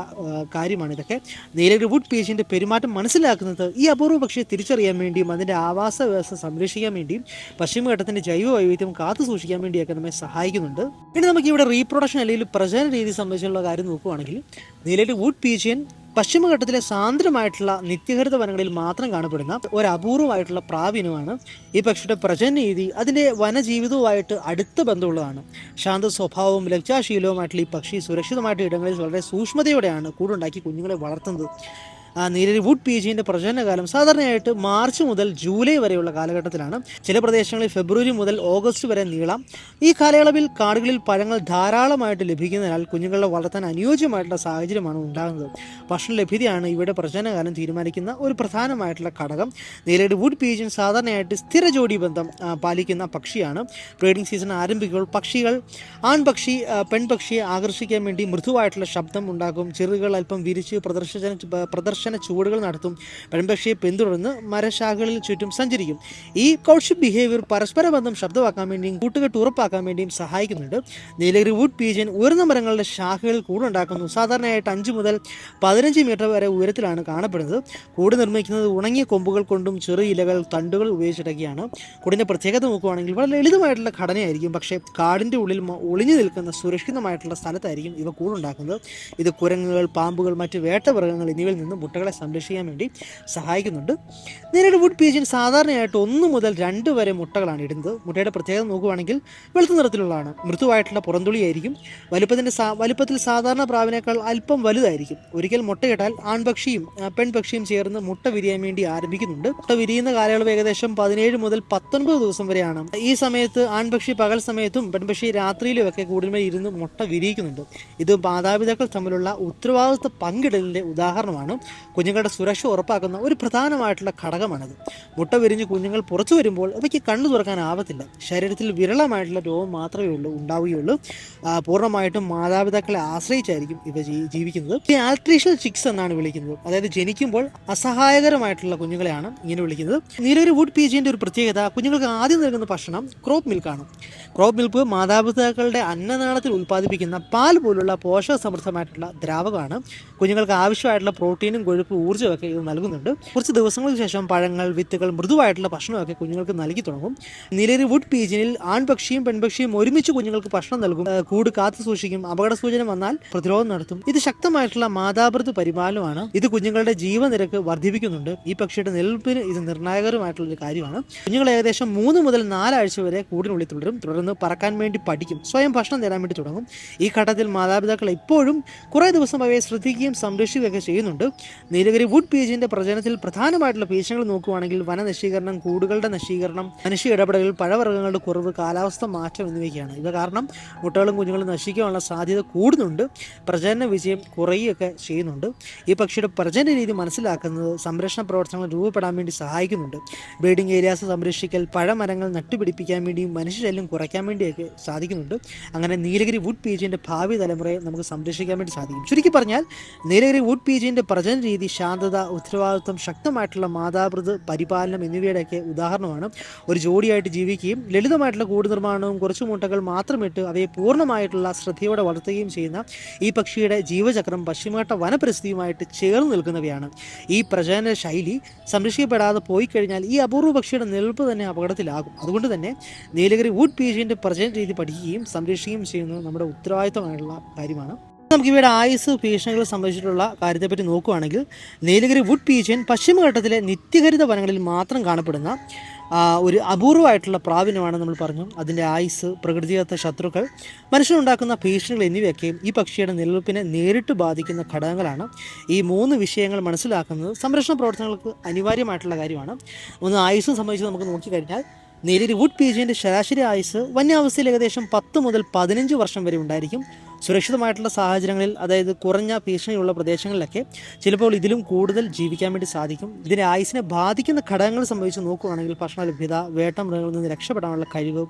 കാര്യമാണ് ഇതൊക്കെ. നീലഗിരി വുഡ് പീജിയൻ്റെ പെരുമാറ്റം മനസ്സിലാക്കുന്നത് ഈ അപൂർവ പക്ഷിയെ തിരിച്ചറിയാൻ വേണ്ടിയും അതിൻ്റെ ആവാസ വ്യവസ്ഥ സംരക്ഷിക്കാൻ വേണ്ടിയും പശ്ചിമഘട്ടത്തിൻ്റെ ജൈവ വൈവിധ്യം കാത്തു സൂക്ഷിക്കാൻ വേണ്ടിയൊക്കെ നമ്മെ സഹായിക്കുന്നുണ്ട്. ഇനി നമുക്ക് ഇവിടെ റീപ്രൊഡക്ഷൻ അല്ലെങ്കിൽ പ്രജനന രീതി സംബന്ധിച്ചുള്ള കാര്യം നോക്കുകയാണെങ്കിൽ നീലഗിരി വുഡ് പീജിയൻ പശ്ചിമഘട്ടത്തിലെ സാന്ദ്രമായിട്ടുള്ള നിത്യഹരിത വനങ്ങളിൽ മാത്രം കാണപ്പെടുന്ന ഒരു അപൂർവമായിട്ടുള്ള പ്രാവിനമാണ്. ഈ പക്ഷിയുടെ പ്രജനന രീതി അതിൻ്റെ വനജീവിതവുമായിട്ട് അടുത്ത ബന്ധമുള്ളതാണ്. ശാന്ത സ്വഭാവവും ലജ്ജാശീലവുമായിട്ടുള്ള ഈ പക്ഷി സുരക്ഷിതമായിട്ട് ഇടങ്ങളിൽ വളരെ സൂക്ഷ്മതയോടെയാണ് കൂടുണ്ടാക്കി കുഞ്ഞുങ്ങളെ വളർത്തുന്നത്. നീലഗിരി വുഡ് പീജീൻ്റെ പ്രജനനകാലം സാധാരണയായിട്ട് മാർച്ച് മുതൽ ജൂലൈ വരെയുള്ള കാലഘട്ടത്തിലാണ്. ചില പ്രദേശങ്ങളിൽ ഫെബ്രുവരി മുതൽ ഓഗസ്റ്റ് വരെ നീളാം. ഈ കാലയളവിൽ കാടുകളിൽ പഴങ്ങൾ ധാരാളമായിട്ട് ലഭിക്കുന്നതിനാൽ കുഞ്ഞുങ്ങളെ വളർത്താൻ അനുയോജ്യമായിട്ടുള്ള സാഹചര്യമാണ് ഉണ്ടാകുന്നത്. ഭക്ഷണ ലഭ്യതയാണ് ഇവിടെ പ്രജനനകാലം തീരുമാനിക്കുന്ന ഒരു പ്രധാനമായിട്ടുള്ള ഘടകം. നീലഗിരി വുഡ് പീജൻ സാധാരണയായിട്ട് സ്ഥിര ജോഡി ബന്ധം പാലിക്കുന്ന പക്ഷിയാണ്. ബ്രീഡിംഗ് സീസൺ ആരംഭിക്കുമ്പോൾ പക്ഷികൾ ആൺപക്ഷി പെൺപക്ഷിയെ ആകർഷിക്കാൻ വേണ്ടി മൃദുവായിട്ടുള്ള ശബ്ദം ഉണ്ടാക്കും. ചിറകുകൾ അല്പം വിരിച്ച് പ്രദർശന ചുവടുകൾ നടത്തും. പെൺപക്ഷിയെ പിന്തുടർന്ന് മരശാഖകളിൽ ചുറ്റും സഞ്ചരിക്കും. ഈ കൗഷിക് ബിഹേവിയർ പരസ്പര ബന്ധം ശബ്ദമാക്കാൻ വേണ്ടിയും കൂട്ടുകെട്ട് ഉറപ്പാക്കാൻ വേണ്ടിയും സഹായിക്കുന്നുണ്ട്. നീലഗിരി വുഡ് പീജൻ ഉയർന്ന മരങ്ങളുടെ ശാഖകളിൽ കൂടുണ്ടാക്കുന്നു. സാധാരണയായിട്ട് 5 മുതൽ 15 മീറ്റർ വരെ ഉയരത്തിലാണ് കാണപ്പെടുന്നത്. കൂട് നിർമ്മിക്കുന്നത് ഉണങ്ങിയ കൊമ്പുകൾ കൊണ്ടും ചെറു ഇലകൾ തണ്ടുകൾ ഉപയോഗിച്ചിട്ടൊക്കെയാണ്. കൂടിൻ്റെ പ്രത്യേകത നോക്കുകയാണെങ്കിൽ വളരെ ലളിതമായിട്ടുള്ള ഘടനയായിരിക്കും. പക്ഷേ കാടിൻ്റെ ഉള്ളിൽ ഒളിഞ്ഞു നിൽക്കുന്ന സുരക്ഷിതമായിട്ടുള്ള സ്ഥലത്തായിരിക്കും ഇവ കൂടുണ്ടാക്കുന്നത്. ഇത് കുരങ്ങുകൾ, പാമ്പുകൾ, മറ്റ് വേട്ടമൃഗങ്ങൾ എന്നിവയിൽ നിന്ന് മുട്ടകളെ സംരക്ഷിക്കാൻ വേണ്ടി സഹായിക്കുന്നുണ്ട്. നീലഗിരി വുഡ് പീജൻ സാധാരണയായിട്ട് 1 മുതൽ 2 വരെ മുട്ടകളാണ് ഇടുന്നത്. മുട്ടയുടെ പ്രത്യേകത നോക്കുകയാണെങ്കിൽ വെളുത്ത നിറത്തിലുള്ളതാണ്. മൃദുവായിട്ടുള്ള പുറന്തുളിയായിരിക്കും. വലുപ്പത്തിൽ സാധാരണ പ്രാവിനേക്കാൾ അല്പം വലുതായിരിക്കും. ഒരിക്കൽ മുട്ടയിട്ടാൽ ആൺപക്ഷിയും പെൺപക്ഷിയും ചേർന്ന് മുട്ട വിരിയാൻ വേണ്ടി ആരംഭിക്കുന്നുണ്ട്. മുട്ട വിരിയുന്ന കാലയളവ് ഏകദേശം 17 മുതൽ 19 ദിവസം വരെയാണ്. ഈ സമയത്ത് ആൺപക്ഷി പകൽ സമയത്തും പെൺപക്ഷി രാത്രിയിലും ഒക്കെ കൂടുതൽ ഇരുന്ന് മുട്ട വിരിയിക്കുന്നുണ്ട്. ഇത് മാതാപിതാക്കൾ തമ്മിലുള്ള ഉത്തരവാദിത്വ പങ്കിടലിൻ്റെ ഉദാഹരണമാണ്. കുഞ്ഞുങ്ങളുടെ സുരക്ഷ ഉറപ്പാക്കുന്ന ഒരു പ്രധാനമായിട്ടുള്ള ഘടകമാണിത്. മുട്ട വിരിഞ്ഞ് കുഞ്ഞുങ്ങൾ പുറത്തു വരുമ്പോൾ അവയ്ക്ക് കണ്ണു തുറക്കാനാവത്തില്ല. ശരീരത്തിൽ വിരളമായിട്ടുള്ള രോഗം മാത്രമേ ഉണ്ടാവുകയുള്ളൂ. പൂർണ്ണമായിട്ടും മാതാപിതാക്കളെ ആശ്രയിച്ചായിരിക്കും ഇവ ജീവിക്കുന്നത്. ഈ ആൾട്രീഷ്യൽ ചിക്സ് എന്നാണ് വിളിക്കുന്നത്. അതായത് ജനിക്കുമ്പോൾ അസഹായകരമായിട്ടുള്ള കുഞ്ഞുങ്ങളെയാണ് ഇങ്ങനെ വിളിക്കുന്നത്. നീലഗിരി വുഡ് പീജീൻ്റെ ഒരു പ്രത്യേകത കുഞ്ഞുങ്ങൾക്ക് ആദ്യം നൽകുന്ന ഭക്ഷണം ക്രോപ്പ് മിൽക്കാണ്. ക്രോപ്പ് മിൽക്ക് മാതാപിതാക്കളുടെ അന്നനാളത്തിൽ ഉൽപ്പാദിപ്പിക്കുന്ന പാൽ പോലുള്ള പോഷക സമൃദ്ധമായിട്ടുള്ള ദ്രാവകമാണ്. കുഞ്ഞുങ്ങൾക്ക് ആവശ്യമായിട്ടുള്ള പ്രോട്ടീനും കൊഴുപ്പ് ഊർജ്ജമൊക്കെ ഇത് നൽകുന്നുണ്ട്. കുറച്ച് ദിവസങ്ങൾക്ക് ശേഷം പഴങ്ങൾ, വിത്തുകൾ, മൃദുവായിട്ടുള്ള ഭക്ഷണമൊക്കെ കുഞ്ഞുങ്ങൾക്ക് നൽകി തുടങ്ങും. നീലഗിരി വുഡ് പീജനിൽ ആൺപക്ഷിയും പെൺപക്ഷിയും ഒരുമിച്ച് കുഞ്ഞുങ്ങൾക്ക് ഭക്ഷണം നൽകും. കൂട് കാത്തു സൂക്ഷിക്കും. അപകട സൂചന വന്നാൽ പ്രതിരോധം നടത്തും. ഇത് ശക്തമായിട്ടുള്ള മാതാപിതൃ പരിപാലനമാണ്. ഇത് കുഞ്ഞുങ്ങളുടെ ജീവനിരക്ക് വർദ്ധിപ്പിക്കുന്നുണ്ട്. ഈ പക്ഷിയുടെ നിലനിൽപ്പിന് ഇത് നിർണായകരമായിട്ടുള്ള ഒരു കാര്യമാണ്. കുഞ്ഞുങ്ങൾ ഏകദേശം 3 മുതൽ 4 ആഴ്ച വരെ കൂടിനുള്ളിൽ തുടർന്ന് പറക്കാൻ വേണ്ടി പഠിക്കും. സ്വയം ഭക്ഷണം നേടാൻ വേണ്ടി തുടങ്ങും. ഈ ഘട്ടത്തിൽ മാതാപിതാക്കൾ എപ്പോഴും കുറേ ദിവസം അവയെ ശ്രദ്ധിക്കുകയും സംരക്ഷിക്കുകയൊക്കെ ചെയ്യുന്നുണ്ട്. നീലഗിരി വുഡ് പീജന്റെ പ്രചരണത്തിൽ പ്രധാനമായിട്ടുള്ള ഭീഷണികൾ നോക്കുകയാണെങ്കിൽ വനനശീകരണം, കൂടുകളുടെ നശീകരണം, മനുഷ്യ ഇടപെടലുകൾ, പഴവർഗ്ഗങ്ങളുടെ കുറവ്, കാലാവസ്ഥ മാറ്റം എന്നിവയൊക്കെയാണ്. ഇവ കാരണം മുട്ടകളും കുഞ്ഞുങ്ങളും നശിക്കാനുള്ള സാധ്യത കൂടുന്നുണ്ട്. പ്രജനന വിജയം കുറയുകയൊക്കെ ചെയ്യുന്നുണ്ട്. ഈ പക്ഷിയുടെ പ്രജനന രീതി മനസ്സിലാക്കുന്നത് സംരക്ഷണ പ്രവർത്തനങ്ങൾ രൂപപ്പെടാൻ വേണ്ടി സഹായിക്കുന്നുണ്ട്. ബ്രീഡിംഗ് ഏരിയാസ് സംരക്ഷിക്കൽ, പഴമരങ്ങൾ നട്ടുപിടിപ്പിക്കാൻ വേണ്ടിയും മനുഷ്യശല്യം കുറയ്ക്കാൻ വേണ്ടിയൊക്കെ സാധിക്കുന്നുണ്ട്. അങ്ങനെ നീലഗിരി വുഡ് പീജന്റെ ഭാവി തലമുറയെ നമുക്ക് സംരക്ഷിക്കാൻ വേണ്ടി സാധിക്കും. ചുരുക്കി പറഞ്ഞാൽ നീലഗിരി വുഡ് പീജന്റെ പ്രജനന രീതി ശാന്തത, ഉത്തരവാദിത്വം, ശക്തമായിട്ടുള്ള മാതാപിതൃ പരിപാലനം എന്നിവയുടെയൊക്കെ ഉദാഹരണമാണ്. ഒരു ജോഡിയായിട്ട് ജീവിക്കുകയും ലളിതമായിട്ടുള്ള കൂട് നിർമ്മാണവും കുറച്ചു മുട്ടകൾ മാത്രമിട്ട് അവയെ പൂർണ്ണമായിട്ടുള്ള ശ്രദ്ധയോടെ വളർത്തുകയും ചെയ്യുന്ന ഈ പക്ഷിയുടെ ജീവചക്രം പശ്ചിമഘട്ട വനപരിസ്ഥിതിയുമായിട്ട് ചേർന്ന് നിൽക്കുന്നവയാണ്. ഈ പ്രജനന ശൈലി സംരക്ഷിക്കപ്പെടാതെ പോയി കഴിഞ്ഞാൽ ഈ അപൂർവ പക്ഷിയുടെ നിലനിൽപ്പ് തന്നെ അപകടത്തിലാകും. അതുകൊണ്ട് തന്നെ നീലഗിരി വുഡ് പീജന്റെ പ്രജനന രീതി പഠിക്കുകയും സംരക്ഷിക്കുകയും ചെയ്യുന്നത് നമ്മുടെ ഉത്തരവാദിത്തമായിട്ടുള്ള കാര്യമാണ്. നമുക്ക് ഇവയുടെ ആയുസ് ഭീഷണികളെ സംബന്ധിച്ചിട്ടുള്ള കാര്യത്തെപ്പറ്റി നോക്കുകയാണെങ്കിൽ നീലഗിരി വുഡ് പീജൻ പശ്ചിമഘട്ടത്തിലെ നിത്യഹരിത വനങ്ങളിൽ മാത്രം കാണപ്പെടുന്ന ഒരു അപൂർവമായിട്ടുള്ള പ്രാവിനമാണ് നമ്മൾ പറഞ്ഞു. അതിൻ്റെ ആയുസ്, പ്രകൃതിദത്ത ശത്രുക്കൾ, മനുഷ്യനുണ്ടാക്കുന്ന ഭീഷണികൾ എന്നിവയൊക്കെ ഈ പക്ഷിയുടെ നിലനിൽപ്പിനെ നേരിട്ട് ബാധിക്കുന്ന ഘടകങ്ങളാണ്. ഈ 3 വിഷയങ്ങൾ മനസ്സിലാക്കുന്നത് സംരക്ഷണ പ്രവർത്തനങ്ങൾക്ക് അനിവാര്യമായിട്ടുള്ള കാര്യമാണ്. ഒന്ന്, ആയുസ് സംബന്ധിച്ച് നമുക്ക് നോക്കിക്കഴിഞ്ഞാൽ നീലഗിരി വുഡ് പീജന്റെ ശരാശരി ആയുസ് വന്യാവസ്ഥയിൽ ഏകദേശം 10 മുതൽ 15 വർഷം വരെ ഉണ്ടായിരിക്കും. സുരക്ഷിതമായിട്ടുള്ള സാഹചര്യങ്ങളിൽ, അതായത് കുറഞ്ഞ ഭീഷണിയുള്ള പ്രദേശങ്ങളിലൊക്കെ ചിലപ്പോൾ ഇതിലും കൂടുതൽ ജീവിക്കാൻ വേണ്ടി സാധിക്കും. ഇതിൻ്റെ ആയുസിനെ ബാധിക്കുന്ന ഘടകങ്ങൾ സംബന്ധിച്ച് നോക്കുകയാണെങ്കിൽ ഭക്ഷണ ലഭ്യത, വേട്ടമൃഗങ്ങളിൽ നിന്ന് രക്ഷപ്പെടാനുള്ള കഴിവ്,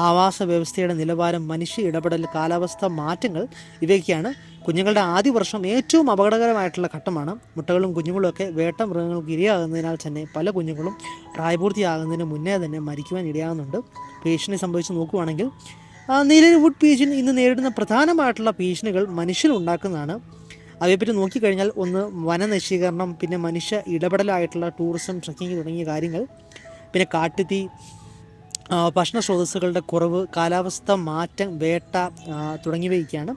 ആവാസ വ്യവസ്ഥയുടെ നിലവാരം, മനുഷ്യ ഇടപെടൽ, കാലാവസ്ഥ മാറ്റങ്ങൾ ഇവയൊക്കെയാണ്. കുഞ്ഞുങ്ങളുടെ ആദ്യ വർഷം ഏറ്റവും അപകടകരമായിട്ടുള്ള ഘട്ടമാണ്. മുട്ടകളും കുഞ്ഞുങ്ങളും ഒക്കെ വേട്ടമൃഗങ്ങൾക്ക് ഇരയാകുന്നതിനാൽ തന്നെ പല കുഞ്ഞുങ്ങളും പ്രായപൂർത്തിയാകുന്നതിന് മുന്നേ തന്നെ മരിക്കുവാൻ ഇടയാകുന്നുണ്ട്. ഭീഷണി സംബന്ധിച്ച് നോക്കുകയാണെങ്കിൽ നീലഗിരി വുഡ് പീജൻ ഇന്ന് നേരിടുന്ന പ്രധാനമായിട്ടുള്ള ഭീഷണികൾ മനുഷ്യനുണ്ടാക്കുന്നതാണ്. അവയെപ്പറ്റി നോക്കിക്കഴിഞ്ഞാൽ ഒന്ന്, വനനശീകരണം, പിന്നെ മനുഷ്യ ഇടപെടലായിട്ടുള്ള ടൂറിസം, ട്രക്കിംഗ് തുടങ്ങിയ കാര്യങ്ങൾ, പിന്നെ കാട്ടുതീ, ഭക്ഷണ സ്രോതസ്സുകളുടെ കുറവ്, കാലാവസ്ഥ മാറ്റം, വേട്ട തുടങ്ങിയവയൊക്കെയാണ്.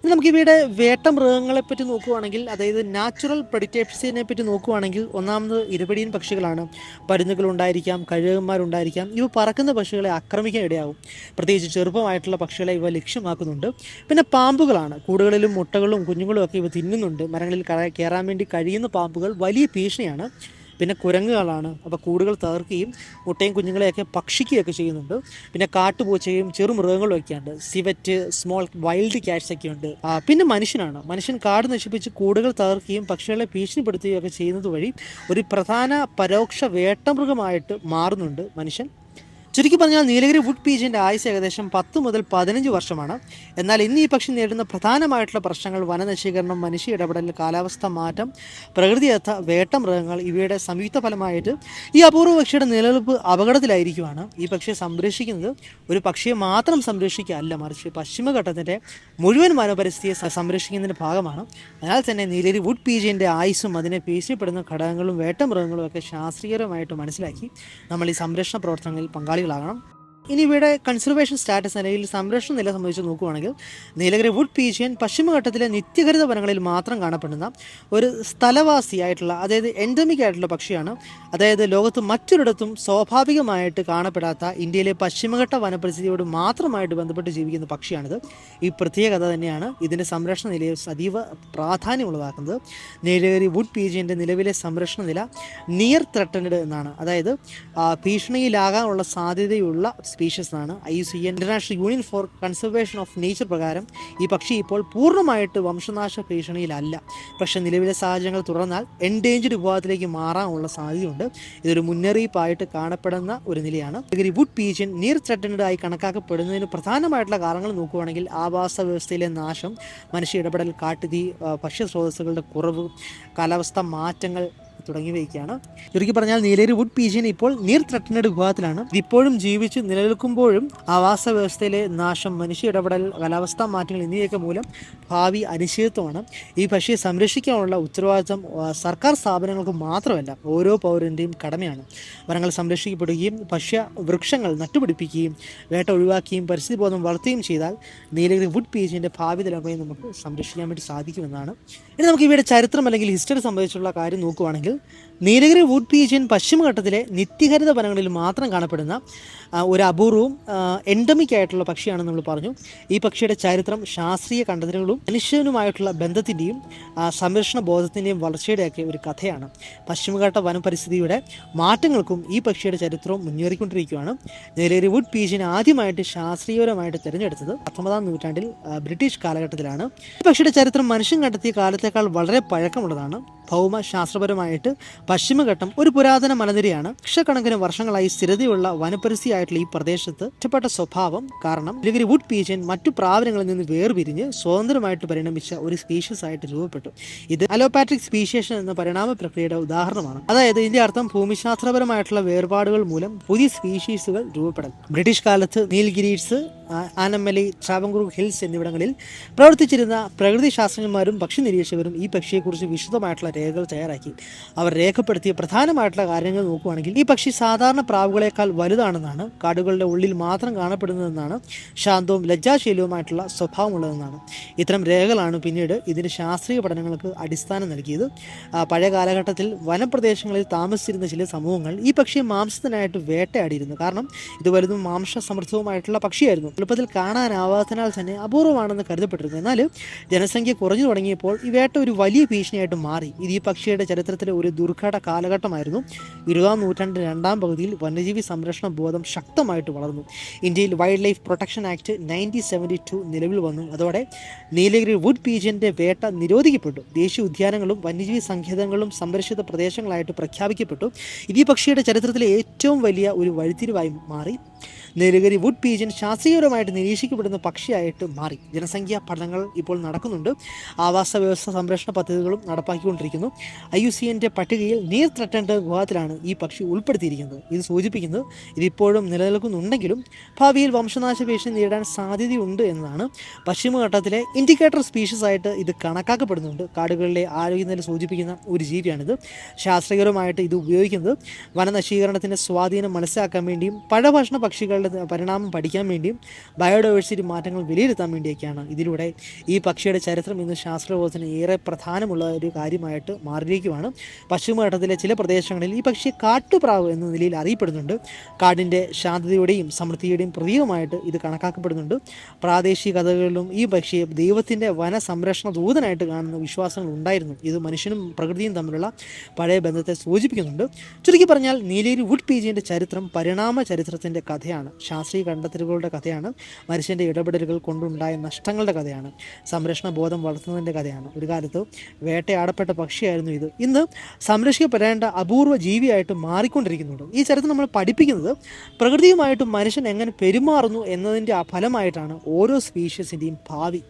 ഇനി നമുക്ക് ഇവയുടെ വേട്ട മൃഗങ്ങളെ പറ്റി നോക്കുകയാണെങ്കിൽ, അതായത് നാച്ചുറൽ പ്രെഡിറ്റേഴ്സിനെ പറ്റി നോക്കുകയാണെങ്കിൽ, ഒന്നാമത് ഇരപിടിയൻ പക്ഷികളാണ്. പരുന്നുകളുണ്ടായിരിക്കാം, കഴുകന്മാരുണ്ടായിരിക്കാം. ഇവ പറക്കുന്ന പക്ഷികളെ ആക്രമിക്കാൻ ഇടയാകും. പ്രത്യേകിച്ച് ചെറുപ്പമായിട്ടുള്ള പക്ഷികളെ ഇവ ലക്ഷ്യമാക്കുന്നുണ്ട്. പിന്നെ പാമ്പുകളാണ്. കൂടുകളിലും മുട്ടകളും കുഞ്ഞുങ്ങളും ഒക്കെ ഇവ തിന്നുന്നുണ്ട്. മരങ്ങളിൽ കയറാൻ വേണ്ടി കഴിയുന്ന പാമ്പുകൾ വലിയ ഭീഷണിയാണ്. പിന്നെ കുരങ്ങുകളാണ്. അപ്പോൾ കൂടുകൾ തകർക്കുകയും മുട്ടയും കുഞ്ഞുങ്ങളെയൊക്കെ ഭക്ഷിക്കുകയൊക്കെ ചെയ്യുന്നുണ്ട്. പിന്നെ കാട്ടുപൂച്ചയും ചെറുമൃഗങ്ങളും ഒക്കെയുണ്ട്. സിവറ്റ്, സ്മോൾ വൈൽഡ് ക്യാറ്റ്സ് ഒക്കെ ഉണ്ട്. പിന്നെ മനുഷ്യനാണ്. മനുഷ്യൻ കാട് നശിപ്പിച്ച് കൂടുകൾ തകർക്കുകയും പക്ഷികളെ ഭീഷണിപ്പെടുത്തുകയും ഒക്കെ ചെയ്യുന്നത് വഴി ഒരു പ്രധാന പരോക്ഷ വേട്ടമൃഗമായിട്ട് മാറുന്നുണ്ട് മനുഷ്യൻ. ചുരുക്കി പറഞ്ഞാൽ നീലഗിരി വുഡ് പീജിൻ്റെ ആയുസ് ഏകദേശം 10 മുതൽ 15 വർഷമാണ്. എന്നാൽ ഇന്ന് ഈ പക്ഷി നേരിടുന്ന പ്രധാനമായിട്ടുള്ള പ്രശ്നങ്ങൾ വനനശീകരണം, മനുഷ്യ ഇടപെടൽ, കാലാവസ്ഥ മാറ്റം, പ്രകൃതിദത്ത വേട്ടമൃഗങ്ങൾ ഇവയുടെ സംയുക്ത ഫലമായിട്ട് ഈ അപൂർവ പക്ഷിയുടെ നിലനിൽപ്പ് അപകടത്തിലായിരിക്കുവാണ്. ഈ പക്ഷിയെ സംരക്ഷിക്കുന്നത് ഒരു പക്ഷിയെ മാത്രം സംരക്ഷിക്കുകയല്ല, മറിച്ച് പശ്ചിമഘട്ടത്തിൻ്റെ മുഴുവൻ വനപരിസ്ഥിതിയെ സംരക്ഷിക്കുന്നതിൻ്റെ ഭാഗമാണ്. അതിനാൽ തന്നെ നീലഗിരി വുഡ് പീജിൻ്റെ ആയുസ്സും അതിനെ ഭീഷണിപ്പെടുന്ന ഘടകങ്ങളും വേട്ടമൃഗങ്ങളും ഒക്കെ ശാസ്ത്രീയമായിട്ട് മനസ്സിലാക്കി നമ്മൾ ഈ സംരക്ഷണ പ്രവർത്തനങ്ങളിൽ പങ്കാളികളാകണം. ഇനി ഇവയുടെ കൺസർവേഷൻ സ്റ്റാറ്റസ് അല്ലെങ്കിൽ സംരക്ഷണ നില സംബന്ധിച്ച് നോക്കുകയാണെങ്കിൽ, നീലഗിരി വുഡ് പീജിയൻ പശ്ചിമഘട്ടത്തിലെ നിത്യഹരിത വനങ്ങളിൽ മാത്രം കാണപ്പെടുന്ന ഒരു സ്ഥലവാസിയായിട്ടുള്ള, അതായത് എൻഡമിക് ആയിട്ടുള്ള പക്ഷിയാണ്. അതായത് ലോകത്ത് മറ്റൊരിടത്തും സ്വാഭാവികമായിട്ട് കാണപ്പെടാത്ത ഇന്ത്യയിലെ പശ്ചിമഘട്ട വനപരിസ്ഥിതിയോട് മാത്രമായിട്ട് ബന്ധപ്പെട്ട് ജീവിക്കുന്ന പക്ഷിയാണിത്. ഈ പ്രത്യേകത തന്നെയാണ് ഇതിൻ്റെ സംരക്ഷണ നിലയെ അതീവ പ്രാധാന്യമുള്ളതാക്കുന്നത്. നീലഗിരി വുഡ് പീജിയൻ്റെ നിലവിലെ സംരക്ഷണ നില നിയർ ത്രെട്ടൻഡ് എന്നാണ്. അതായത് ഭീഷണിയിലാകാനുള്ള സാധ്യതയുള്ള സ്പീഷ്യസ് ആണ്. IUCN international union for conservation of nature പ്രകാരം ഈ പക്ഷി ഇപ്പോൾ പൂർണ്ണമായിട്ട് വംശനാശ ഭീഷണിയിലല്ല. പക്ഷേ നിലവിലെ സാഹചര്യങ്ങൾ തുടർന്നാൽ എൻഡേഞ്ചർഡ് വിഭാഗത്തിലേക്ക് മാറാനുള്ള സാധ്യതയുണ്ട്. ഇതൊരു മുന്നറിയിപ്പായിട്ട് കാണപ്പെടുന്ന ഒരു നിലയാണ്. Nilgiri wood pigeon near threatened ആയി കണക്കാക്കപ്പെടുന്നതിന് പ്രധാനമായിട്ടുള്ള കാരണങ്ങൾ നോക്കുകയാണെങ്കിൽ, ആവാസ വ്യവസ്ഥയിലെ നാശം, മനുഷ്യ ഇടപെടൽ, കാട്ടുതീ, ഭക്ഷ്യസ്രോതസ്സുകളുടെ കുറവ്, കാലാവസ്ഥ മാറ്റങ്ങൾ തുടങ്ങിയവയൊക്കെയാണ്. ചുരുക്കി പറഞ്ഞാൽ നീലഗിരി വുഡ് പീജിയൻ ഇപ്പോൾ നിയർ ത്രെട്ടൻഡ് വിഭാഗത്തിലാണ്. ഇതിപ്പോഴും ജീവിച്ച് നിലനിൽക്കുമ്പോഴും ആവാസ വ്യവസ്ഥയിലെ നാശം, മനുഷ്യ ഇടപെടൽ, കാലാവസ്ഥാ മാറ്റങ്ങൾ എന്നിവയൊക്കെ മൂലം ഭാവി അനിശ്ചിതത്വമാണ്. ഈ പക്ഷിയെ സംരക്ഷിക്കാനുള്ള ഉത്തരവാദിത്വം സർക്കാർ സ്ഥാപനങ്ങൾക്ക് മാത്രമല്ല, ഓരോ പൗരൻ്റെയും കടമയാണ്. വനങ്ങൾ സംരക്ഷിക്കപ്പെടുകയും വൃക്ഷങ്ങൾ നട്ടുപിടിപ്പിക്കുകയും വേട്ട ഒഴിവാക്കുകയും പരിസ്ഥിതി ബോധം വളർത്തുകയും ചെയ്താൽ നീലഗിരി വുഡ് പീജിയൻ്റെ ഭാവി തലമുറയെ നമുക്ക് സംരക്ഷിക്കാൻ വേണ്ടി സാധിക്കുമെന്നാണ്. ഇനി നമുക്ക് ഇവയുടെ ചരിത്രം അല്ലെങ്കിൽ ഹിസ്റ്ററി സംബന്ധിച്ചുള്ള കാര്യം നോക്കുകയാണെങ്കിൽ, നീലഗിരി വുഡ് പീജിയൻ പശ്ചിമഘട്ടത്തിലെ നിത്യഹരിത വനങ്ങളിൽ മാത്രം കാണപ്പെടുന്ന ഒരു അപൂർവവും എൻഡമിക് ആയിട്ടുള്ള പക്ഷിയാണെന്ന് നമ്മൾ പറഞ്ഞു. ഈ പക്ഷിയുടെ ചരിത്രം ശാസ്ത്രീയ കണ്ടെത്തലുകളും മനുഷ്യനുമായിട്ടുള്ള ബന്ധത്തിൻ്റെയും സംരക്ഷണ ബോധത്തിൻ്റെയും വളർച്ചയുടെയൊക്കെ ഒരു കഥയാണ്. പശ്ചിമഘട്ട വനപരിസ്ഥിതിയുടെ മാറ്റങ്ങൾക്കും ഈ പക്ഷിയുടെ ചരിത്രവും മുന്നേറിക്കൊണ്ടിരിക്കുകയാണ്. നീലഗിരി വുഡ് പീജിയൻ ആദ്യമായിട്ട് ശാസ്ത്രീയപരമായിട്ട് തിരഞ്ഞെടുത്തത് 19-ാം നൂറ്റാണ്ടിൽ ബ്രിട്ടീഷ് കാലഘട്ടത്തിലാണ്. ഈ പക്ഷിയുടെ ചരിത്രം മനുഷ്യൻ കണ്ടെത്തിയ കാലത്തേക്കാൾ വളരെ പഴക്കമുള്ളതാണ്. ഭൗമശാസ്ത്രപരമായിട്ട് പശ്ചിമഘട്ടം ഒരു പുരാതന മലനിരയാണ്. ലക്ഷക്കണക്കിന് വർഷങ്ങളായി സ്ഥിരതയുള്ള വനപരിസ്ഥിതിയായിട്ടുള്ള ഈ പ്രദേശത്ത് ഒറ്റപ്പെട്ട സ്വഭാവം കാരണം നീലഗിരി വുഡ് പീജിയൻ മറ്റു പ്രാവരങ്ങളിൽ നിന്ന് വേർപിരിഞ്ഞ് സ്വതന്ത്രമായിട്ട് പരിണമിച്ച ഒരു സ്പീഷ്യസ് ആയിട്ട് രൂപപ്പെട്ടു. ഇത് അലോപാട്രിക് സ്പീഷിയേഷൻ എന്ന പരിണാമ പ്രക്രിയയുടെ ഉദാഹരണമാണ്. അതായത് ഇതിന്റെ അർത്ഥം ഭൂമിശാസ്ത്രപരമായിട്ടുള്ള വേർപാടുകൾ മൂലം പുതിയ സ്പീഷീസുകൾ രൂപപ്പെടൽ. ബ്രിട്ടീഷ് കാലത്ത് നീൽഗിരീസ്, ആനമലൈ, ട്രാവൻകൂർ ഹിൽസ് എന്നിവിടങ്ങളിൽ പ്രവർത്തിച്ചിരുന്ന പ്രകൃതി ശാസ്ത്രജ്ഞന്മാരും പക്ഷി നിരീക്ഷകരും ഈ പക്ഷിയെക്കുറിച്ച് വിശദമായിട്ടുള്ള രേഖകൾ തയ്യാറാക്കി. അവർ രേഖപ്പെടുത്തിയ പ്രധാനമായിട്ടുള്ള കാര്യങ്ങൾ നോക്കുകയാണെങ്കിൽ, ഈ പക്ഷി സാധാരണ പ്രാവുകളെക്കാൾ വലുതാണെന്നാണ്, കാടുകളുടെ ഉള്ളിൽ മാത്രം കാണപ്പെടുന്നതെന്നാണ്, ശാന്തവും ലജ്ജാശീലവുമായിട്ടുള്ള സ്വഭാവമുള്ളതെന്നാണ്. ഇത്തരം രേഖകളാണ് പിന്നീട് ഇതിൻ്റെ ശാസ്ത്രീയ പഠനങ്ങൾക്ക് അടിസ്ഥാനം നൽകിയത്. പഴയ കാലഘട്ടത്തിൽ വനപ്രദേശങ്ങളിൽ താമസിച്ചിരുന്ന ചില സമൂഹങ്ങൾ ഈ പക്ഷിയെ മാംസത്തിനായിട്ട് വേട്ടയാടിയിരുന്നു. കാരണം ഇത് വലുതും മാംസ സമൃദ്ധവുമായിട്ടുള്ള പക്ഷിയായിരുന്നു. എളുപ്പത്തിൽ കാണാനാവാത്തതിനാൽ തന്നെ അപൂർവമാണെന്ന് കരുതപ്പെട്ടിരുന്നു. എന്നാൽ ജനസംഖ്യ കുറഞ്ഞു തുടങ്ങിയപ്പോൾ ഈ വേട്ട ഒരു വലിയ ഭീഷണിയായിട്ട് മാറി. ഇത് ഈ പക്ഷിയുടെ ചരിത്രത്തിലെ ഒരു ദുർഘട കാലഘട്ടമായിരുന്നു. 20-ാം നൂറ്റാണ്ടിൻ്റെ രണ്ടാം പകുതിയിൽ വന്യജീവി സംരക്ഷണ ബോധം ശക്തമായിട്ട് വളർന്നു. ഇന്ത്യയിൽ വൈൽഡ് ലൈഫ് പ്രൊട്ടക്ഷൻ ആക്ട് 1972 നിലവിൽ വന്നു. അതോടെ നീലഗിരി വുഡ് പീജിയൻ്റെ വേട്ട നിരോധിക്കപ്പെട്ടു. ദേശീയ ഉദ്യാനങ്ങളും വന്യജീവി സങ്കേതങ്ങളും സംരക്ഷിത പ്രദേശങ്ങളായിട്ട് പ്രഖ്യാപിക്കപ്പെട്ടു. ഇത് ഈ പക്ഷിയുടെ ചരിത്രത്തിലെ ഏറ്റവും വലിയ ഒരു വഴിത്തിരിവായി മാറി. നീലഗിരി വുഡ് പീജിയൻ ശാസ്ത്രീയപരമായിട്ട് നിരീക്ഷിക്കപ്പെടുന്ന പക്ഷിയായിട്ട് മാറി. ജനസംഖ്യാ പഠനങ്ങൾ ഇപ്പോൾ നടക്കുന്നുണ്ട്. ആവാസ വ്യവസ്ഥ സംരക്ഷണ പദ്ധതികളും നടപ്പാക്കിക്കൊണ്ടിരിക്കുന്നു. IUCNൻ്റെ പട്ടികയിൽ നിയർ ത്രെട്ടൻഡ് വിഭാഗത്തിലാണ് ഈ പക്ഷി ഉൾപ്പെടുത്തിയിരിക്കുന്നത്. ഇത് സൂചിപ്പിക്കുന്നത് ഇതിപ്പോഴും നിലനിൽക്കുന്നുണ്ടെങ്കിലും ഭാവിയിൽ വംശനാശ ഭീഷണി നേരിടാൻ സാധ്യതയുണ്ട് എന്നതാണ്. പശ്ചിമഘട്ടത്തിലെ ഇൻഡിക്കേറ്റർ സ്പീഷീസ് ആയിട്ട് ഇത് കണക്കാക്കപ്പെടുന്നുണ്ട്. കാടുകളിലെ ആരോഗ്യനില സൂചിപ്പിക്കുന്ന ഒരു ജീവിയാണിത്. ശാസ്ത്രീയപരമായിട്ട് ഇത് ഉപയോഗിക്കുന്നത് വനനശീകരണത്തിൻ്റെ സ്വാധീനം മനസ്സിലാക്കാൻ വേണ്ടിയും പഴഭക്ഷണ പക്ഷികളുടെ പക്ഷികളുടെ പരിണാമം പഠിക്കാൻ വേണ്ടിയും ബയോഡൈവേഴ്സിറ്റി മാറ്റങ്ങൾ വിലയിരുത്താൻ വേണ്ടിയൊക്കെയാണ് ഇതിലൂടെ ഈ പക്ഷിയുടെ ചരിത്രം ഇന്ന് ശാസ്ത്രബോധത്തിന് ഏറെ പ്രധാനമുള്ള ഒരു കാര്യമായിട്ട് മാറിയിരിക്കുകയാണ്. പശ്ചിമഘട്ടത്തിലെ ചില പ്രദേശങ്ങളിൽ ഈ പക്ഷിയെ കാട്ടുപ്രാവ് എന്ന നിലയിൽ അറിയപ്പെടുന്നുണ്ട്. കാടിൻ്റെ ശാന്തതയുടെയും സമൃദ്ധിയുടെയും പ്രതീകമായിട്ട് ഇത് കണക്കാക്കപ്പെടുന്നുണ്ട്. പ്രാദേശിക കഥകളിലും ഈ പക്ഷിയെ ദൈവത്തിൻ്റെ വന സംരക്ഷണ ദൂതനായിട്ട് കാണുന്ന വിശ്വാസങ്ങൾ ഉണ്ടായിരുന്നു. ഇത് മനുഷ്യനും പ്രകൃതിയും തമ്മിലുള്ള പഴയ ബന്ധത്തെ സൂചിപ്പിക്കുന്നുണ്ട്. ചുരുക്കി പറഞ്ഞാൽ നീലഗിരി വുഡ് പീജിയൻ്റെ ചരിത്രം പരിണാമ ചരിത്രത്തിൻ്റെ കഥയാണ്. ശാസ്ത്രീയ കണ്ടെത്തലുകളുടെ കഥയാണ്. മനുഷ്യൻ്റെ ഇടപെടലുകൾ കൊണ്ടുണ്ടായ നഷ്ടങ്ങളുടെ കഥയാണ്. സംരക്ഷണ ബോധം വളർത്തുന്നതിൻ്റെ കഥയാണ്. ഒരു കാലത്ത് വേട്ടയാടപ്പെട്ട പക്ഷിയായിരുന്നു ഇത്. ഇന്ന് സംരക്ഷിക്കപ്പെടേണ്ട അപൂർവ ജീവിയായിട്ട് മാറിക്കൊണ്ടിരിക്കുന്നുണ്ട്. ഈ ചരിത്രം നമ്മൾ പഠിപ്പിക്കുന്നത് പ്രകൃതിയുമായിട്ടും മനുഷ്യൻ എങ്ങനെ പെരുമാറുന്നു എന്നതിൻ്റെ ഫലമായിട്ടാണ് ഓരോ സ്പീഷ്യസിൻ്റെയും ഭാവി.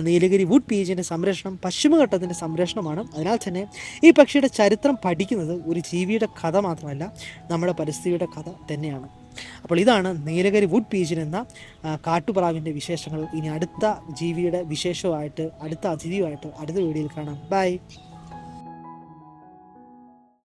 നീലഗിരി വുഡ് പീജിയൻ്റെ സംരക്ഷണം പശ്ചിമഘട്ടത്തിൻ്റെ സംരക്ഷണമാണ്. അതിനാൽ തന്നെ ഈ പക്ഷിയുടെ ചരിത്രം പഠിക്കുന്നത് ഒരു ജീവിയുടെ കഥ മാത്രമല്ല, നമ്മുടെ പരിസ്ഥിതിയുടെ കഥ തന്നെയാണ്. അപ്പോൾ ഇതാണ് നീലഗിരി വുഡ് പീജിയൻ എന്ന കാട്ടുപ്രാവിൻ്റെ വിശേഷങ്ങൾ. ഇനി അടുത്ത ജീവിയുടെ വിശേഷമായിട്ട് അടുത്ത അതിഥിയുമായിട്ട് അടുത്ത വീഡിയോയിൽ കാണാം. ബൈ.